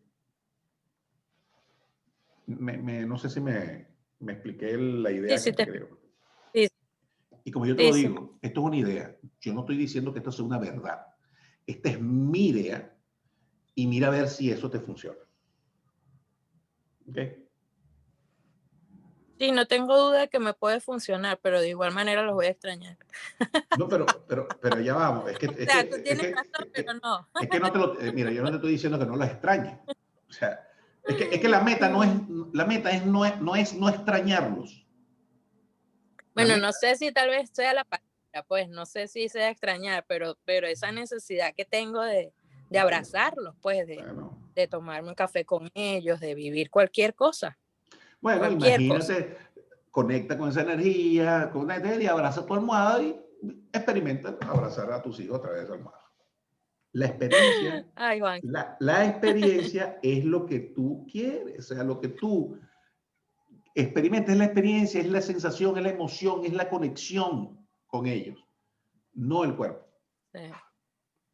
No sé si me expliqué la idea sí, que creo. Sí. Y como yo te lo digo, esto es una idea. Yo no estoy diciendo que esto sea una verdad. Esta es mi idea y mira a ver si eso te funciona. ¿Ok? Sí, no tengo duda de que me puede funcionar, pero de igual manera los voy a extrañar. No, pero ya vamos. O sea, tú tienes razón, pero no. Es que no te lo... mira, yo no te estoy diciendo que no los extrañes. O sea, es que la meta no es... La meta es no extrañarlos. Bueno, no sé si tal vez sea la palabra, pues no sé si sea extrañar, pero esa necesidad que tengo de abrazarlos, pues de tomarme un café con ellos, de vivir cualquier cosa. Bueno, imagínate, conecta con esa energía, y abraza tu almohada y experimenta abrazar a tus hijos a través de esa almohada. La experiencia, Ay, Juan. La experiencia es lo que tú quieres, o sea, lo que tú experimentas es la experiencia, es la sensación, es la emoción, es la conexión con ellos, no el cuerpo. Sí.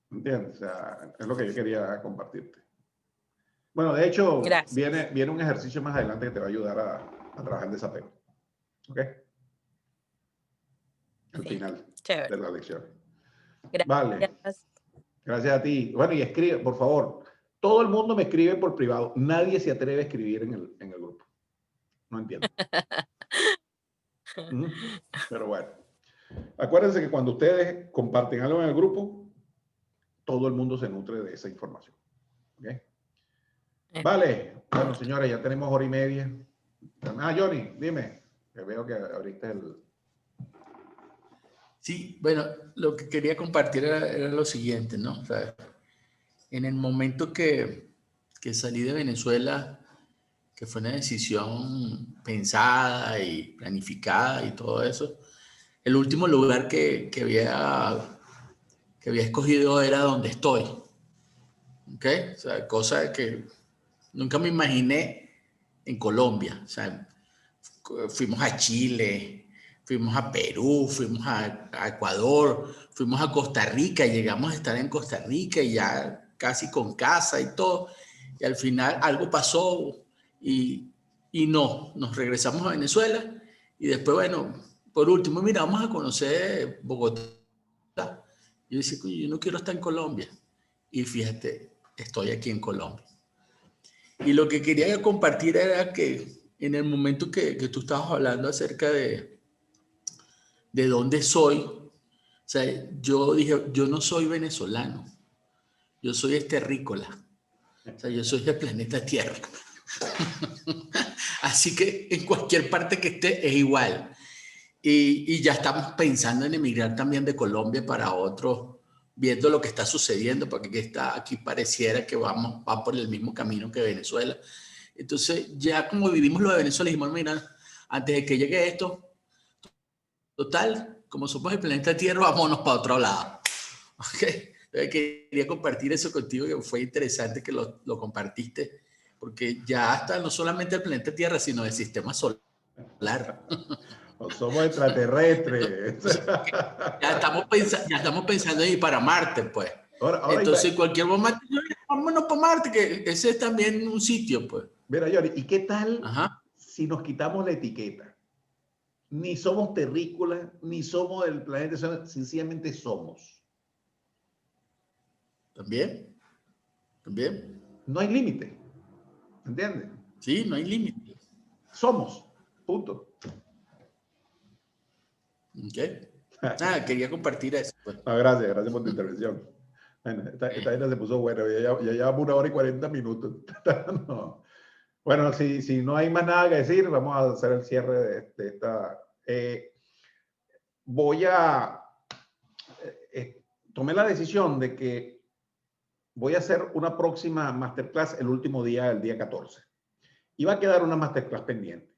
¿Entiendes? O sea, es lo que yo quería compartirte. Bueno, de hecho, viene un ejercicio más adelante que te va a ayudar a trabajar desapego. ¿Ok? Al final de la lección. Gracias. Vale. Gracias a ti. Bueno, y escribe, por favor. Todo el mundo me escribe por privado. Nadie se atreve a escribir en el grupo. No entiendo. Pero bueno. Acuérdense que cuando ustedes comparten algo en el grupo, todo el mundo se nutre de esa información. ¿Okay? Vale. Bueno, señores, ya tenemos 1 hora y media. Ah, Johnny, dime. Que veo que abriste el... Sí, bueno, lo que quería compartir era lo siguiente, ¿no? O sea, en el momento que salí de Venezuela, que fue una decisión pensada y planificada y todo eso, el último lugar que había escogido era donde estoy. ¿Ok? O sea, cosa que nunca me imaginé en Colombia. O sea, fuimos a Chile, fuimos a Perú, fuimos a Ecuador, fuimos a Costa Rica, llegamos a estar en Costa Rica y ya casi con casa y todo. Y al final algo pasó y no, nos regresamos a Venezuela y después, bueno, por último, mira, vamos a conocer Bogotá. Yo decía, yo no quiero estar en Colombia. Y fíjate, estoy aquí en Colombia. Y lo que quería compartir era que en el momento que tú estabas hablando acerca de dónde soy, o sea, yo dije, yo no soy venezolano, yo soy terrícola, o sea, yo soy del planeta Tierra. Así que en cualquier parte que esté es igual. Y ya estamos pensando en emigrar también de Colombia para otros, viendo lo que está sucediendo, porque aquí pareciera que va por el mismo camino que Venezuela. Entonces, ya como vivimos lo de Venezuela, dijimos, mira, antes de que llegue esto, total, como somos el planeta Tierra, vámonos para otro lado. ¿Okay? Entonces, quería compartir eso contigo, que fue interesante que lo compartiste, porque ya hasta no solamente el planeta Tierra, sino el sistema solar. No somos extraterrestres. Ya estamos pensando en ir para Marte, pues. Ahora Entonces, cualquier momento, vámonos para Marte, que ese es también un sitio, pues. Mira, Johnny, ¿y qué tal Ajá. si nos quitamos la etiqueta? Ni somos terrícolas, ni somos del planeta, sencillamente somos. También. No hay límite. ¿Entiendes? Sí, no hay límite. Somos. Punto. Ok. Quería compartir eso. Pues. No, gracias por tu intervención. Bueno, esta gente se puso buena, ya llevamos 1 hora y 40 minutos. No. Bueno, si no hay más nada que decir, vamos a hacer el cierre de esta. Tomé la decisión de que voy a hacer una próxima masterclass el último día, el día 14. Y va a quedar una masterclass pendiente.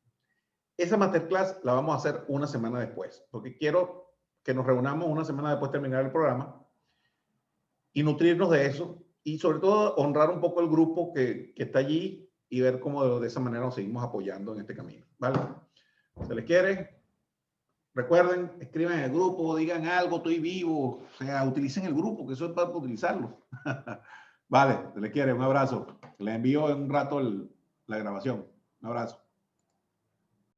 Esa masterclass la vamos a hacer una semana después, porque quiero que nos reunamos una semana después de terminar el programa y nutrirnos de eso y sobre todo honrar un poco el grupo que está allí y ver cómo de esa manera nos seguimos apoyando en este camino. ¿Vale? ¿Se les quiere? Recuerden, escriban en el grupo, digan algo, estoy vivo, o sea, utilicen el grupo, que eso es para utilizarlo. Vale, se les quiere, un abrazo. Les envío en un rato la grabación. Un abrazo.